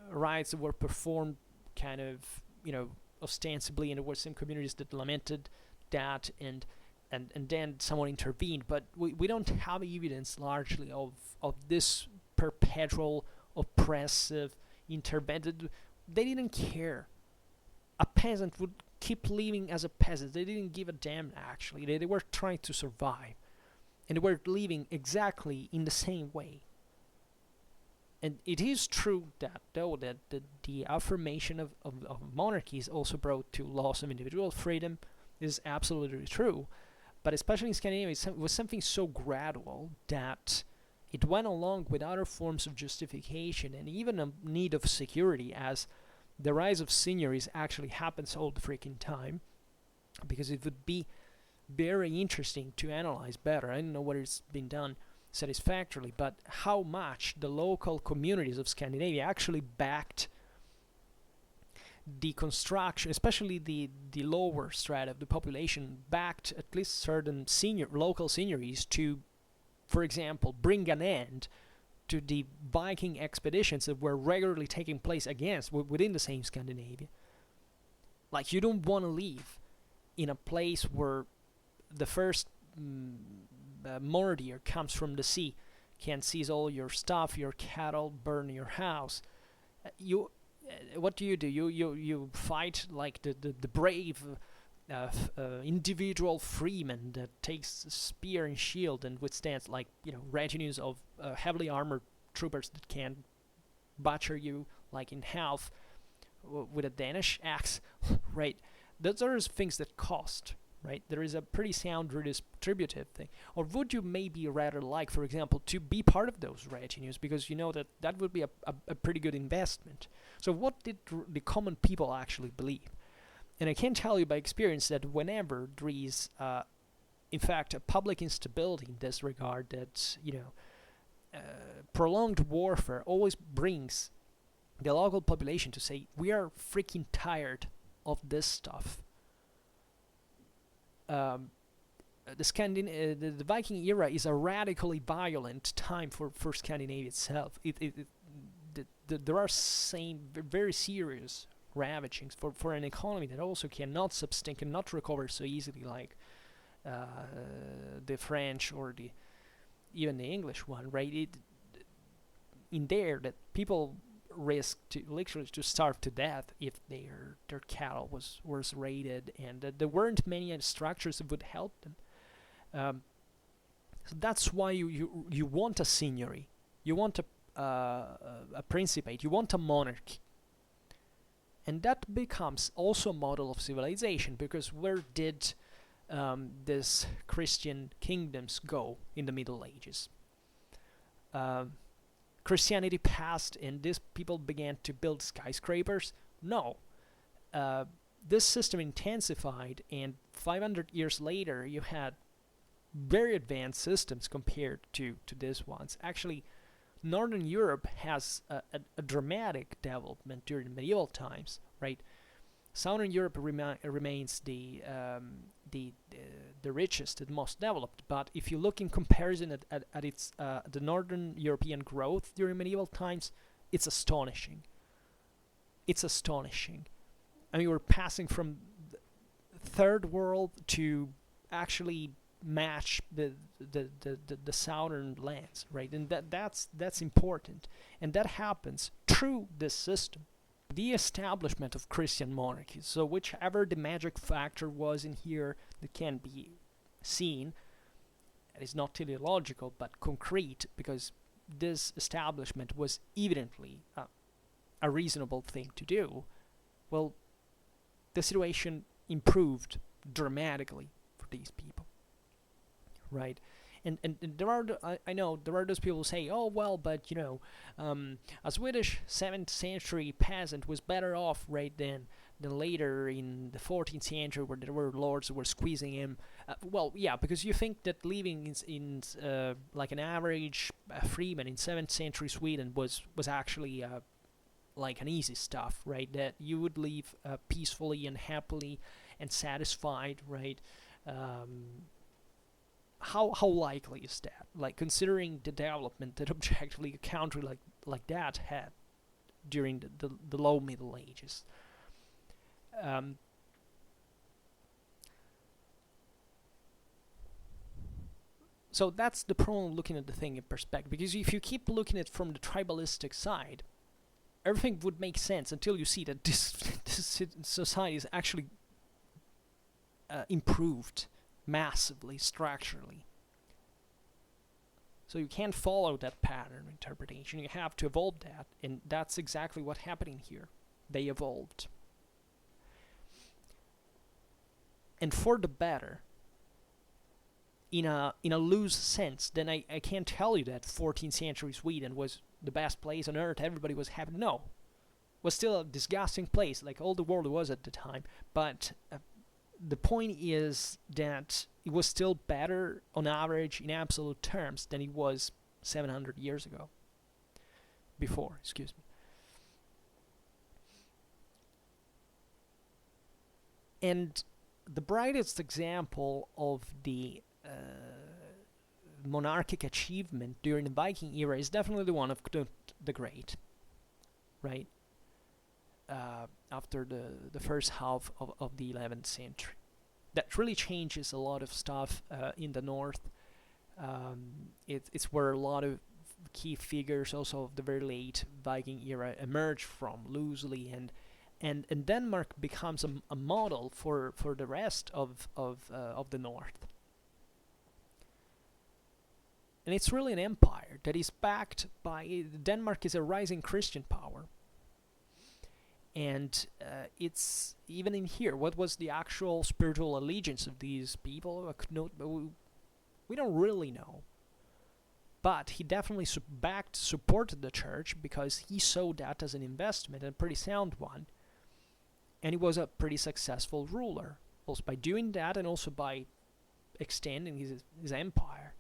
rites that were performed kind of, ostensibly, and there were some communities that lamented that, and then someone intervened. But we don't have evidence largely of this perpetual oppressive intervention. They didn't care. A peasant would keep living as a peasant. They didn't give a damn actually. They were trying to survive, and they were living exactly in the same way. And it is true that though that the affirmation of monarchies also brought to loss of individual freedom is absolutely true, but especially in Scandinavia it was something so gradual that it went along with other forms of justification and even a need of security, as the rise of signories actually happens all the freaking time, because it would be very interesting to analyze better. I don't know whether it's been done satisfactorily, but how much the local communities of Scandinavia actually backed the construction, especially the lower strata of the population, backed at least certain local signories to, for example, bring an end to the Viking expeditions that were regularly taking place within the same Scandinavia. Like, you don't want to live in a place where the first Mordor comes from the sea, can seize all your stuff, your cattle, burn your house. What do? You fight like the brave individual freeman that takes spear and shield and withstands retinues of heavily armored troopers that can butcher you like in half with a Danish axe, right? Those are things that cost, right? There is a pretty sound redistributive thing. Or would you maybe rather like, for example, to be part of those retinues, because you know that would be a pretty good investment. So what did the common people actually believe? And I can tell you by experience that whenever there is, in fact, a public instability in this regard, that, prolonged warfare always brings the local population to say, we are freaking tired of this stuff. The Viking era is a radically violent time for Scandinavia itself. There are very serious ravagings for an economy that also cannot sustain, cannot recover so easily like the French or even the English one, right? In there, that people risk to literally to starve to death if their cattle was raided, and there weren't many structures that would help them. So that's why you want a signory, you want a principate, you want a monarchy. And that becomes also a model of civilization, because where did these Christian kingdoms go in the Middle Ages? Christianity passed and these people began to build skyscrapers? No. This system intensified, and 500 years later you had very advanced systems compared to these ones. Actually, Northern Europe has a dramatic development during medieval times, right? Southern Europe remains the richest and most developed, but if you look in comparison at its the Northern European growth during medieval times, it's astonishing. It's astonishing. I mean, we're passing from third world to actually match the southern lands, right? And that's important, and that happens through this system. The establishment of Christian monarchies, so whichever the magic factor was in here that can be seen, it is not teleological but concrete, because this establishment was evidently a reasonable thing to do. Well, the situation improved dramatically for these people. right? And there are I know there are those people who say, oh well, but a Swedish 7th century peasant was better off, right, than later in the 14th century, where there were lords who were squeezing him. Well, yeah, because you think that living in like an average freeman in 7th century Sweden was actually like an easy stuff, right? That you would live peacefully and happily and satisfied, right? How likely is that? Like, considering the development that objectively a country like that had during the low Middle Ages. So that's the problem looking at the thing in perspective, because if you keep looking at it from the tribalistic side, everything would make sense until you see that this society is actually improved massively structurally. So you can't follow that pattern interpretation. You have to evolve that, and that's exactly what's happening here. They evolved, and for the better. In a loose sense, then I can't tell you that 14th century Sweden was the best place on earth. Everybody was happy. No, it was still a disgusting place, like all the world was at the time. But the point is that it was still better on average in absolute terms than it was 700 years ago. Before, excuse me. And the brightest example of the monarchic achievement during the Viking era is definitely the one of Knut the Great, right? After the first half of the 11th century. That really changes a lot of stuff in the north. It's where a lot of key figures also of the very late Viking era emerge from loosely, and Denmark becomes a model for the rest of the north. And it's really an empire that is backed by... Denmark is a rising Christian power. And it's... Even in here, what was the actual spiritual allegiance of these people? We don't really know. But he definitely supported the church, because he saw that as an investment, and a pretty sound one. And he was a pretty successful ruler. Also by doing that, and also by extending his empire.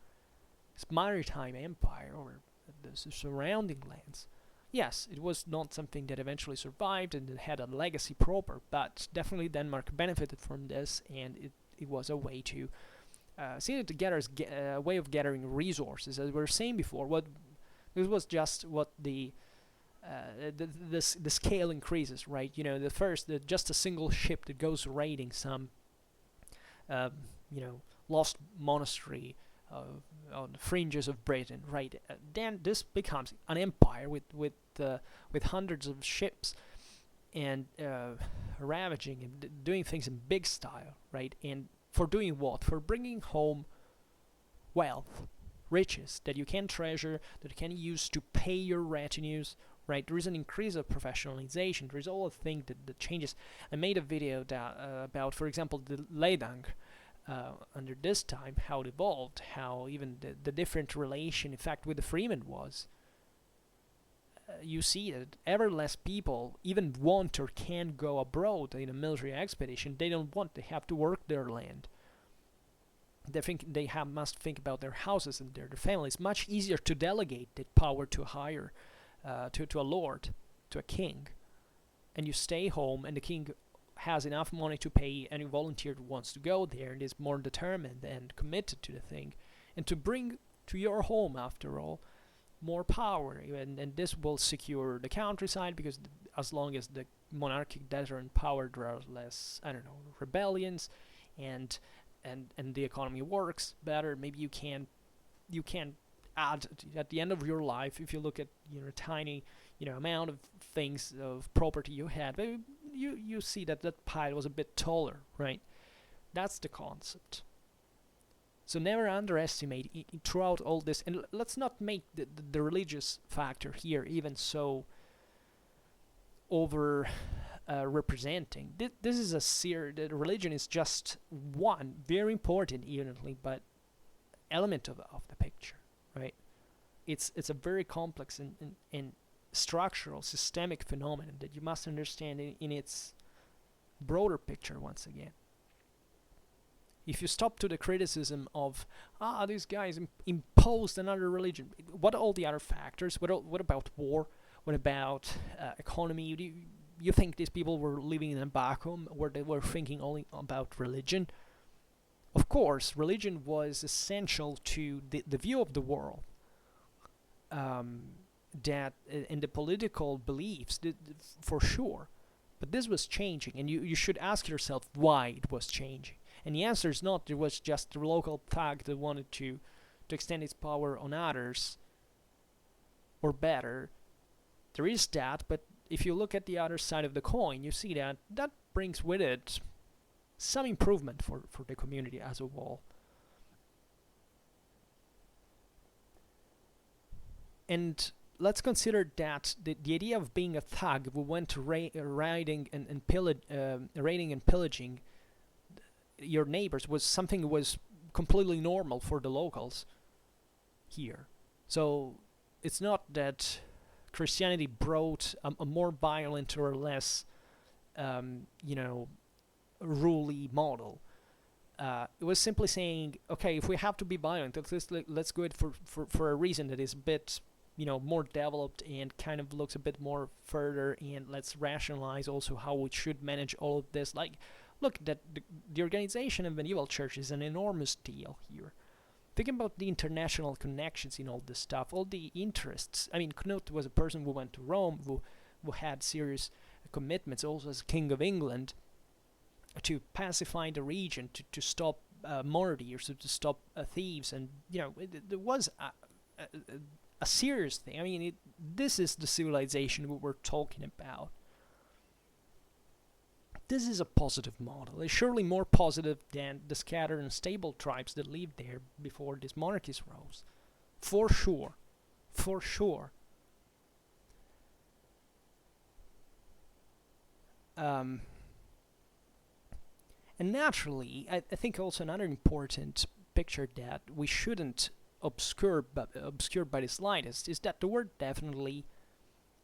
His maritime empire over the surrounding lands. Yes, it was not something that eventually survived and it had a legacy proper, but definitely Denmark benefited from this, and it was a way to see it together as a way of gathering resources. As we were saying before, this was just what the scale increases, right? Just a single ship that goes raiding some lost monastery on the fringes of Britain, right? Then this becomes an empire with hundreds of ships, and ravaging and doing things in big style, right? And for doing what? For bringing home wealth, riches that you can treasure, that you can use to pay your retinues, right? There is an increase of professionalization. There is all a thing that changes. I made a video about, for example, the Ledang. Under this time, how it evolved, how even the different relation, in fact, with the freeman was. You see that ever less people even want or can go abroad in a military expedition. They don't want. They have to work their land. They think they must think about their houses and their families. Much easier to delegate that power to a higher, to a lord, to a king, and you stay home, and the king has enough money to pay any volunteer who wants to go there and is more determined and committed to the thing, and to bring to your home, after all, more power. And this will secure the countryside, because as long as the monarchic desert and power, there are less, rebellions, and the economy works better. Maybe you can add at the end of your life, if you look at a tiny amount of things of property you had, maybe you see that pile was a bit taller, right? That's the concept. So never underestimate throughout all this, and let's not make the religious factor here even so over representing. This is the religion is just one, very important evidently, but element of the picture, right? It's a very complex and structural, systemic phenomenon that you must understand in its broader picture once again. If you stop to the criticism of, these guys imposed another religion, what are all the other factors? What about war? What about economy? Do you think these people were living in a vacuum where they were thinking only about religion? Of course, religion was essential to the view of the world, that and the political beliefs, for sure. But this was changing, and you should ask yourself why it was changing. And the answer is not it was just the local thug that wanted to extend its power on others, or better. There is that, but if you look at the other side of the coin, you see that brings with it some improvement for the community as a whole. And let's consider that the idea of being a thug who went to raiding and pillaging your neighbors was something that was completely normal for the locals here. So it's not that Christianity brought a more violent or less, ruly model. It was simply saying, okay, if we have to be violent, let's go it for a reason that is a bit, more developed and kind of looks a bit more further, and let's rationalize also how we should manage all of this. Like, look, that the organization of medieval church is an enormous deal here. Think about the international connections in all this stuff, all the interests. I mean, Knut was a person who went to Rome, who had serious commitments, also as King of England, to pacify the region, to stop murderers, to stop thieves, and it was a serious thing. I mean, this is the civilization we were talking about. This is a positive model. It's surely more positive than the scattered and stable tribes that lived there before these monarchies rose. For sure. For sure. And naturally, I think also another important picture that we shouldn't obscure by the slightest is that there were definitely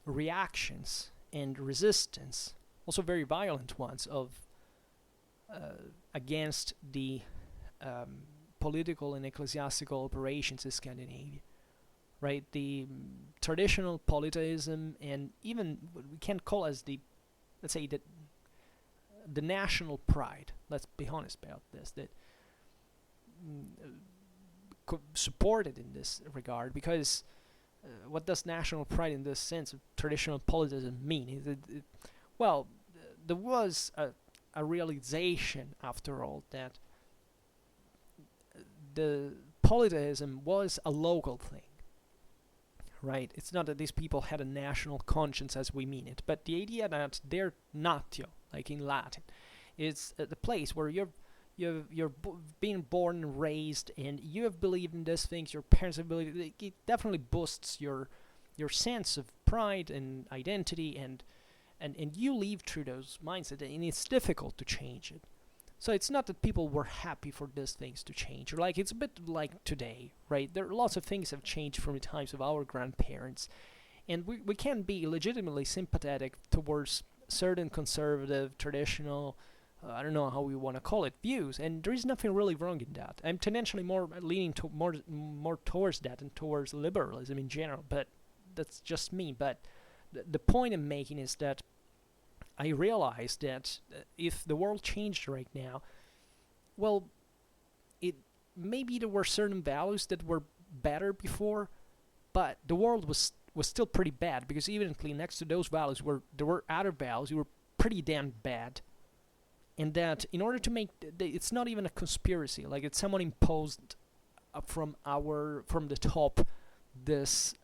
reactions and resistance, also very violent ones, against the political and ecclesiastical operations in Scandinavia. Right, the traditional polytheism, and even what we can call as let's say the national pride. Let's be honest about this. That supported in this regard, because what does national pride in this sense of traditional polytheism mean? Well, there was a realization, after all, that the polytheism was a local thing. Right? It's not that these people had a national conscience as we mean it, but the idea that they're natio, like in Latin, is the place where you're being born and raised, and you have believed in these things. Your parents have believed. It definitely boosts your sense of pride and identity, and you live through those mindsets, and it's difficult to change it. So it's not that people were happy for these things to change. Like, it's a bit like today, right? There are lots of things have changed from the times of our grandparents, and we can be legitimately sympathetic towards certain conservative, traditional, I don't know how we want to call it, views, and there is nothing really wrong in that. I'm tendentially more leaning to more towards that and towards liberalism in general, but that's just me. But the point I'm making is that I realize that if the world changed right now, well, maybe there were certain values that were better before, but the world was still pretty bad, because even next to those values there were other values that were pretty damn bad. And that in order to make it's not even a conspiracy, like it's someone imposed from the top this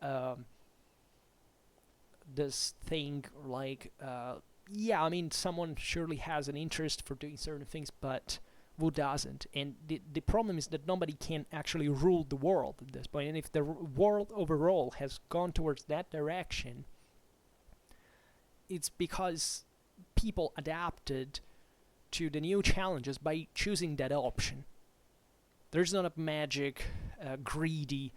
thing, like I mean, someone surely has an interest for doing certain things, but who doesn't? And the problem is that nobody can actually rule the world at this point. And if the world overall has gone towards that direction, it's because people adapted to the new challenges by choosing that option. There's not a magic greedy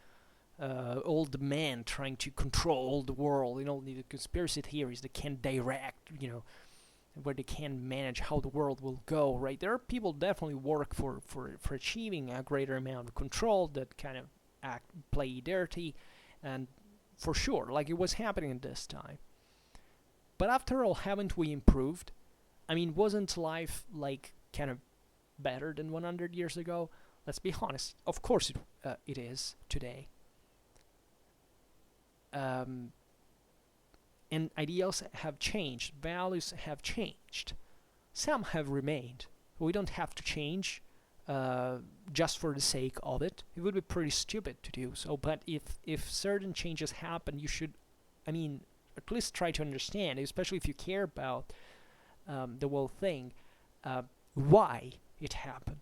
old man trying to control the world, the conspiracy theories that can direct, where they can manage how the world will go, right? There are people definitely work for achieving a greater amount of control that kind of play dirty, and for sure, like it was happening at this time. But after all, haven't we improved? I mean, wasn't life like kind of better than 100 years ago? Let's be honest. Of course it is today. And ideals have changed, values have changed. Some have remained. We don't have to change just for the sake of it. It would be pretty stupid to do so, but if certain changes happen, you should, at least try to understand, especially if you care about the whole thing, why it happened.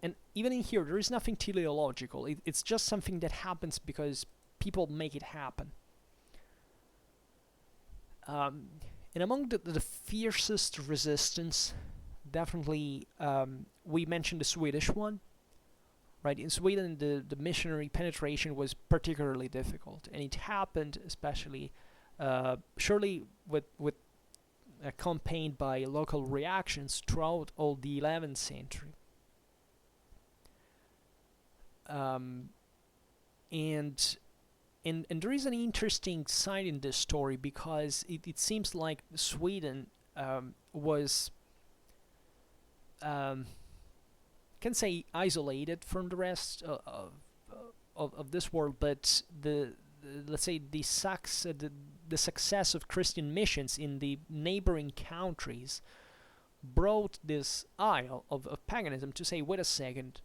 And even in here, there is nothing teleological. It's just something that happens because people make it happen. And among the fiercest resistance, definitely, we mentioned the Swedish one. Right, in Sweden, the missionary penetration was particularly difficult, and it happened especially, surely with accompanied by local reactions throughout all the 11th century. And there is an interesting side in this story, because it seems like Sweden was can say isolated from the rest of this world, but let's say the success of Christian missions in the neighboring countries brought this isle of paganism to say, wait a second,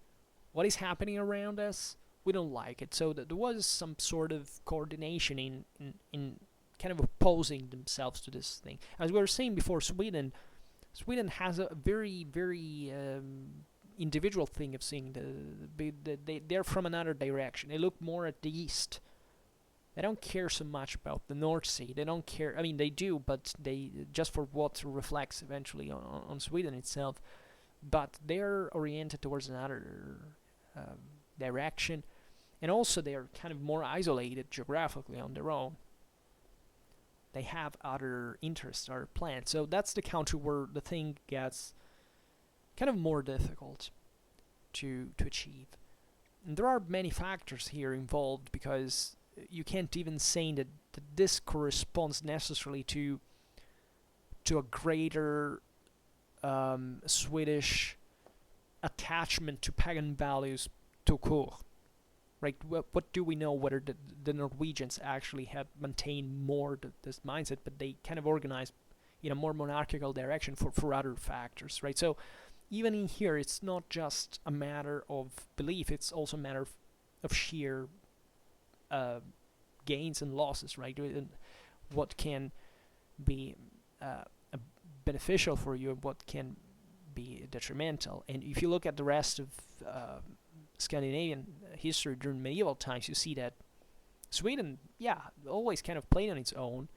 what is happening around us? We don't like it. So there was some sort of coordination in kind of opposing themselves to this thing. As we were saying before, Sweden has a very, very individual thing of seeing they're from another direction. They look more at the east. They don't care so much about the North Sea. They don't care. I mean, they do, but they just for what reflects eventually on Sweden itself. But they're oriented towards another direction, and also they're kind of more isolated geographically on their own. They have other interests, other plans. So that's the country where the thing gets kind of more difficult to achieve. And there are many factors here involved, because you can't even say that this corresponds necessarily to a greater Swedish attachment to pagan values to court. Right? What do we know whether the Norwegians actually have maintained more this mindset, but they kind of organized in a more monarchical direction for other factors, right? So even in here, it's not just a matter of belief, it's also a matter of sheer gains and losses, right? And what can be beneficial for you and what can be detrimental. And if you look at the rest of Scandinavian history during medieval times, you see that Sweden, always kind of played on its own,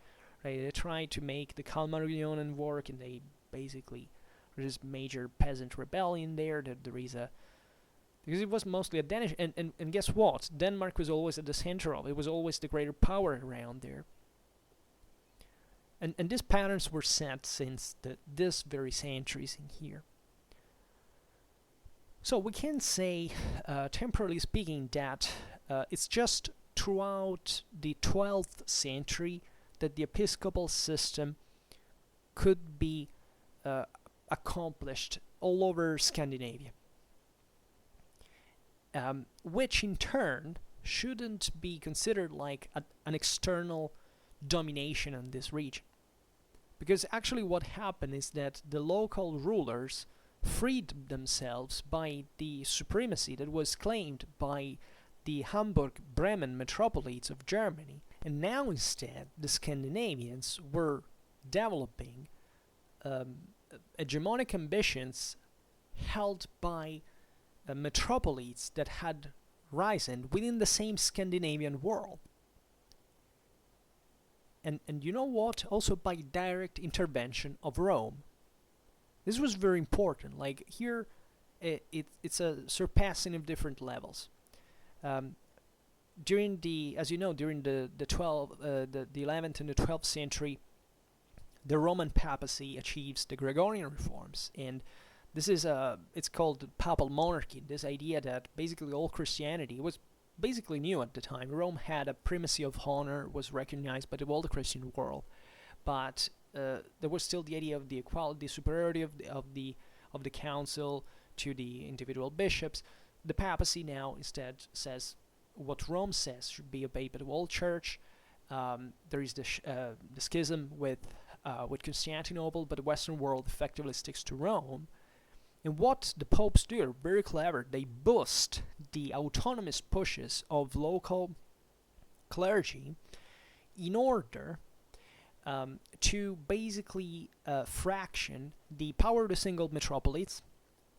right? They tried to make the Kalmar Union work, and they basically, there's this major peasant rebellion there. Because it was mostly a Danish, and guess what? Denmark was always at the center of it. It was always the greater power around there. And these patterns were set since this very centuries in here. So we can say, temporally speaking, that it's just throughout the 12th century that the Episcopal system could be accomplished all over Scandinavia. Which in turn shouldn't be considered like an external domination on this region. Because actually what happened is that the local rulers freed themselves by the supremacy that was claimed by the Hamburg-Bremen metropolites of Germany, and now instead the Scandinavians were developing hegemonic ambitions held by metropolites that had risen within the same Scandinavian world. And you know what? Also by direct intervention of Rome. This was very important. Like here, it's a surpassing of different levels. During the, as you know, during the 11th and the 12th century, the Roman Papacy achieves the Gregorian reforms, and this is it's called the Papal Monarchy. This idea that basically all Christianity was basically new at the time. Rome had a primacy of honor, was recognized by all the Christian world, but there was still the idea of the equality, the superiority of the council to the individual bishops. The papacy now instead says what Rome says should be obeyed by the whole church. There is the schism with Constantinople, but the Western world effectively sticks to Rome. And what the popes do are very clever. They boost the autonomous pushes of local clergy in order to basically fraction the power of the single metropolits,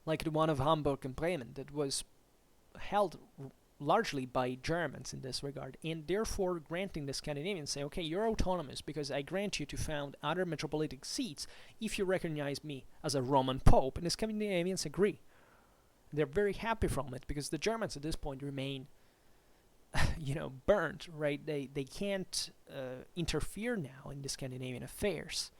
like the one of Hamburg and Bremen, that was held largely by Germans in this regard, and therefore granting the Scandinavians, say, okay, you're autonomous because I grant you to found other metropolitic seats if you recognize me as a Roman Pope, and the Scandinavians agree. They're very happy from it because the Germans at this point remain burnt, right? They can't interfere now in the Scandinavian affairs.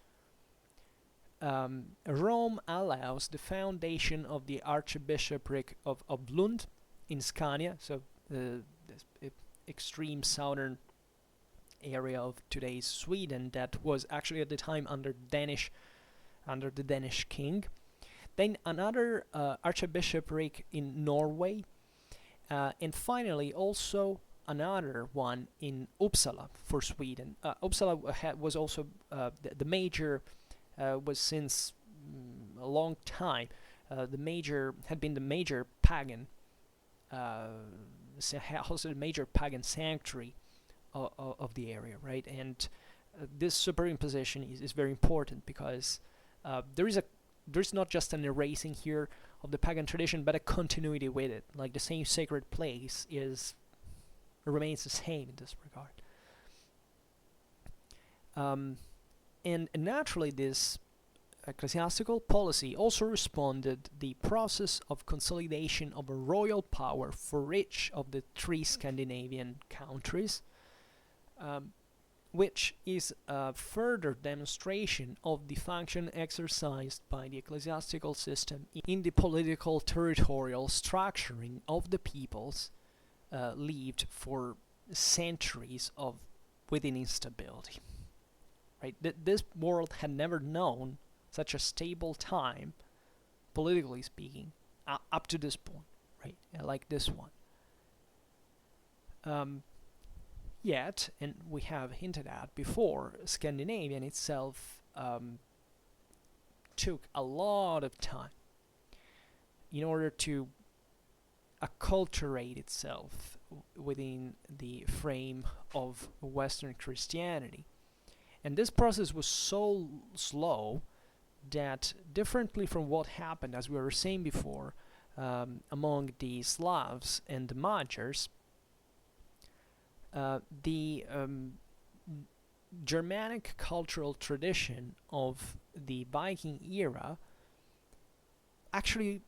Rome allows the foundation of the Archbishopric of Lund in Scania, so this extreme southern area of today's Sweden that was actually at the time under the Danish king. Then another archbishopric in Norway, and finally also another one in Uppsala for Sweden. Uppsala was also the major, was since a long time had been the major pagan, also the major pagan sanctuary of the area, right? And this superimposition is very important because there's not just an erasing here of the pagan tradition, but a continuity with it. Like the same sacred place remains the same in this regard. And naturally, this ecclesiastical policy also responded the process of consolidation of a royal power for each of the three Scandinavian countries, which is a further demonstration of the function exercised by the ecclesiastical system in the political-territorial structuring of the peoples lived for centuries within instability. Right? This world had never known such a stable time, politically speaking, up to this point, right? Like this one. Yet, and we have hinted at before, Scandinavian itself took a lot of time in order to acculturate itself within the frame of Western Christianity. And this process was so slow that, differently from what happened, as we were saying before, among the Slavs and the Magyars, the Germanic cultural tradition of the Viking era actually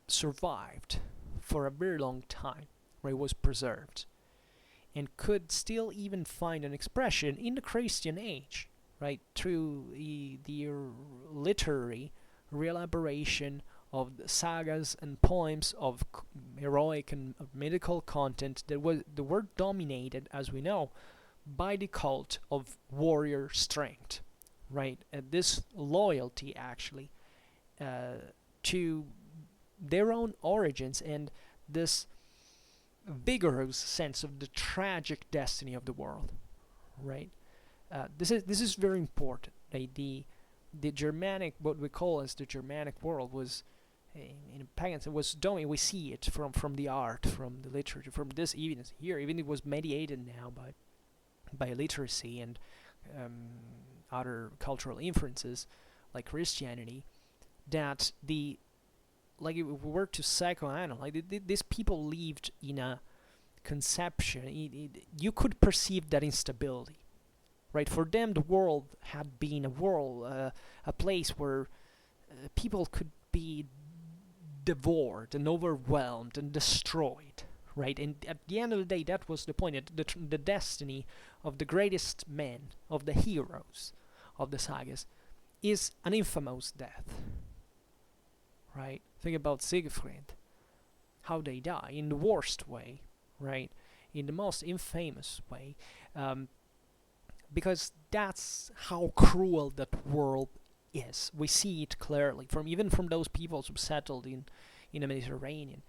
survived for a very long time, where it was preserved, and could still even find an expression in the Christian age, right, through the literary reelaboration of the sagas and poems of heroic and mythical content that were dominated, as we know, by the cult of warrior strength, right? This loyalty, actually, to their own origins, and this vigorous sense of the tragic destiny of the world, right? This is very important. Right? The Germanic, what we call as the Germanic world, was in pagans. It was dominated. We see it from the art, from the literature, from this even here. Even it was mediated now by literacy and other cultural influences like Christianity. That like if we were to psychoanalyze, these people lived in a conception. You could perceive that instability. Right, for them, the world had been a place where people could be devoured and overwhelmed and destroyed, right? And at the end of the day, that was the point. The destiny of the greatest men, of the heroes of the sagas, is an infamous death, right? Think about Siegfried, how they die in the worst way, right? In the most infamous way, because that's how cruel that world is. We see it clearly even from those peoples who settled in the Mediterranean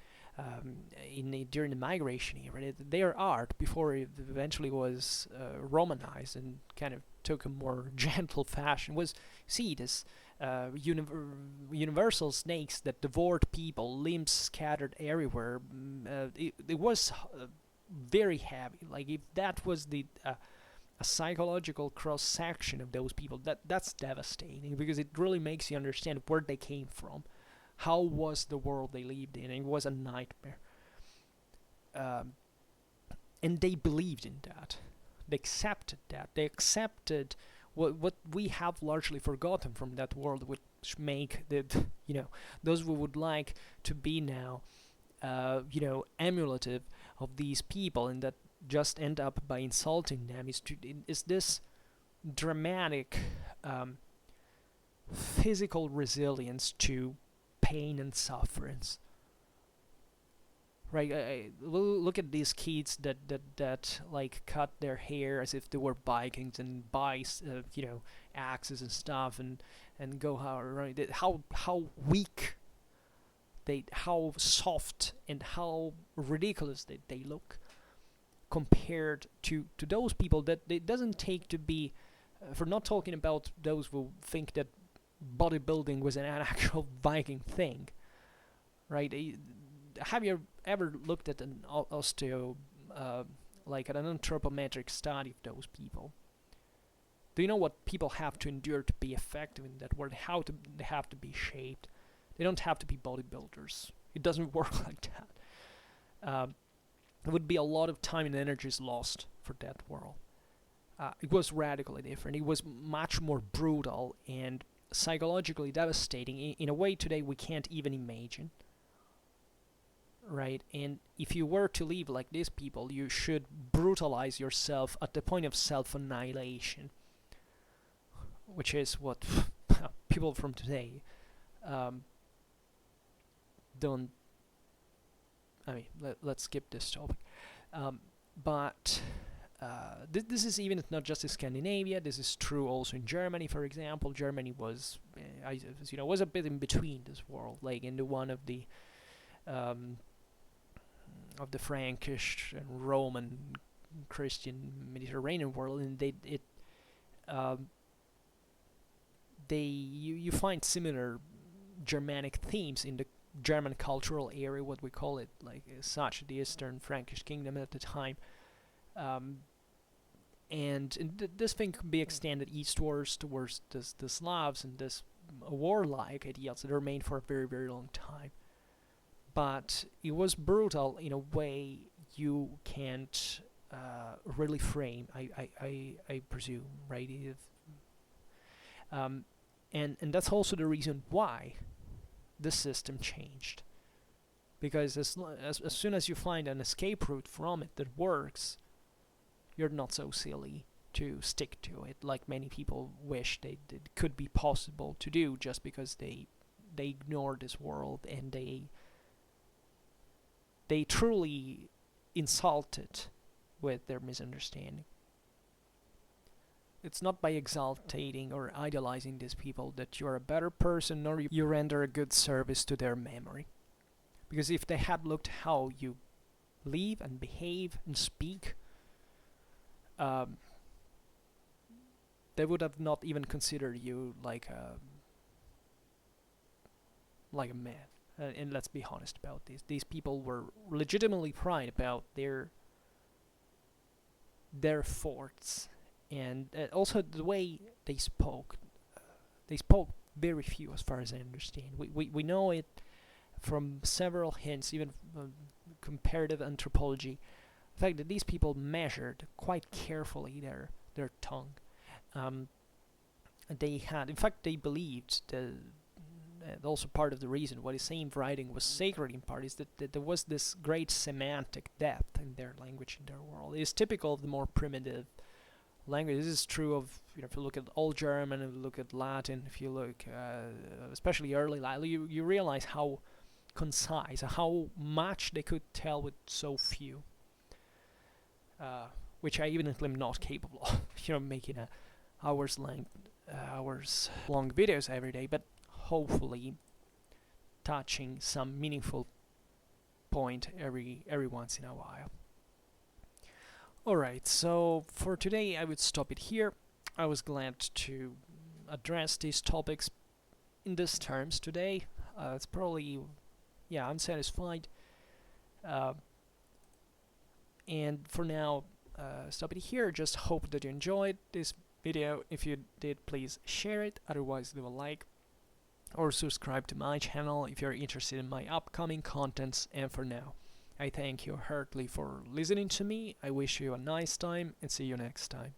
during the migration era. Their art, before it eventually was Romanized and kind of took a more gentle fashion, was see this universal snakes that devoured people, limbs scattered everywhere. It was very heavy. Like, if that was a psychological cross-section of those people, that's devastating, because it really makes you understand where they came from. How was the world they lived in? It was a nightmare. And they believed in that. They accepted that. They accepted what we have largely forgotten from that world, which make those who would like to be now, emulative of these people, and that just end up by insulting them, is this dramatic physical resilience to pain and sufferance. Right, look at these kids that like cut their hair as if they were Vikings and buy axes and stuff and go how weak how soft and how ridiculous they look compared to those people that it doesn't take to be, for not talking about those who think that bodybuilding was an actual Viking thing, right? Have you ever looked at an like at an anthropometric study of those people? Do you know what people have to endure to be effective in that world? They have to be shaped. They don't have to be bodybuilders. It doesn't work like that. There would be a lot of time and energies lost for that world. It was radically different. It was much more brutal and psychologically devastating in a way today we can't even imagine. Right? And if you were to live like these people, you should brutalize yourself at the point of self-annihilation, which is what people from today don't. I mean, let's skip this topic. But this is even not just in Scandinavia. This is true also in Germany, for example. Germany was, was a bit in between this world, like in the one of the Frankish and Roman Christian Mediterranean world, and you find similar Germanic themes in the German cultural area, what we call it, like such the Eastern Frankish kingdom at the time, and this thing can be extended eastwards towards the Slavs and this warlike ideals that remained for a very, very long time. But it was brutal in a way you can't really frame, I presume, right? And that's also the reason why the system changed. Because as soon as you find an escape route from it that works, you're not so silly to stick to it, like many people wish it could be possible to do, just because they ignore this world and they truly insult it with their misunderstanding. It's not by exaltating or idolizing these people that you're a better person, nor you render a good service to their memory. Because if they had looked how you live and behave and speak, they would have not even considered you like a man. And let's be honest about this. These people were legitimately proud about their forts. And also the way they spoke very few, as far as I understand. We know it from several hints, even comparative anthropology, the fact that these people measured quite carefully their tongue. They believed also part of the reason why the same writing was sacred in part is that there was this great semantic depth in their language, in their world. It is typical of the more primitive language. This is true of, if you look at Old German, if you look at Latin, if you look especially early Latin, you realize how concise, how much they could tell with so few, which I even am not capable of, making hours long videos every day, but hopefully touching some meaningful point every once in a while. Alright, so for today I would stop it here. I was glad to address these topics in these terms today. It's probably, I'm satisfied. And for now, stop it here. Just hope that you enjoyed this video. If you did, please share it. Otherwise, leave a like or subscribe to my channel if you're interested in my upcoming contents. And for now, I thank you heartily for listening to me. I wish you a nice time and see you next time.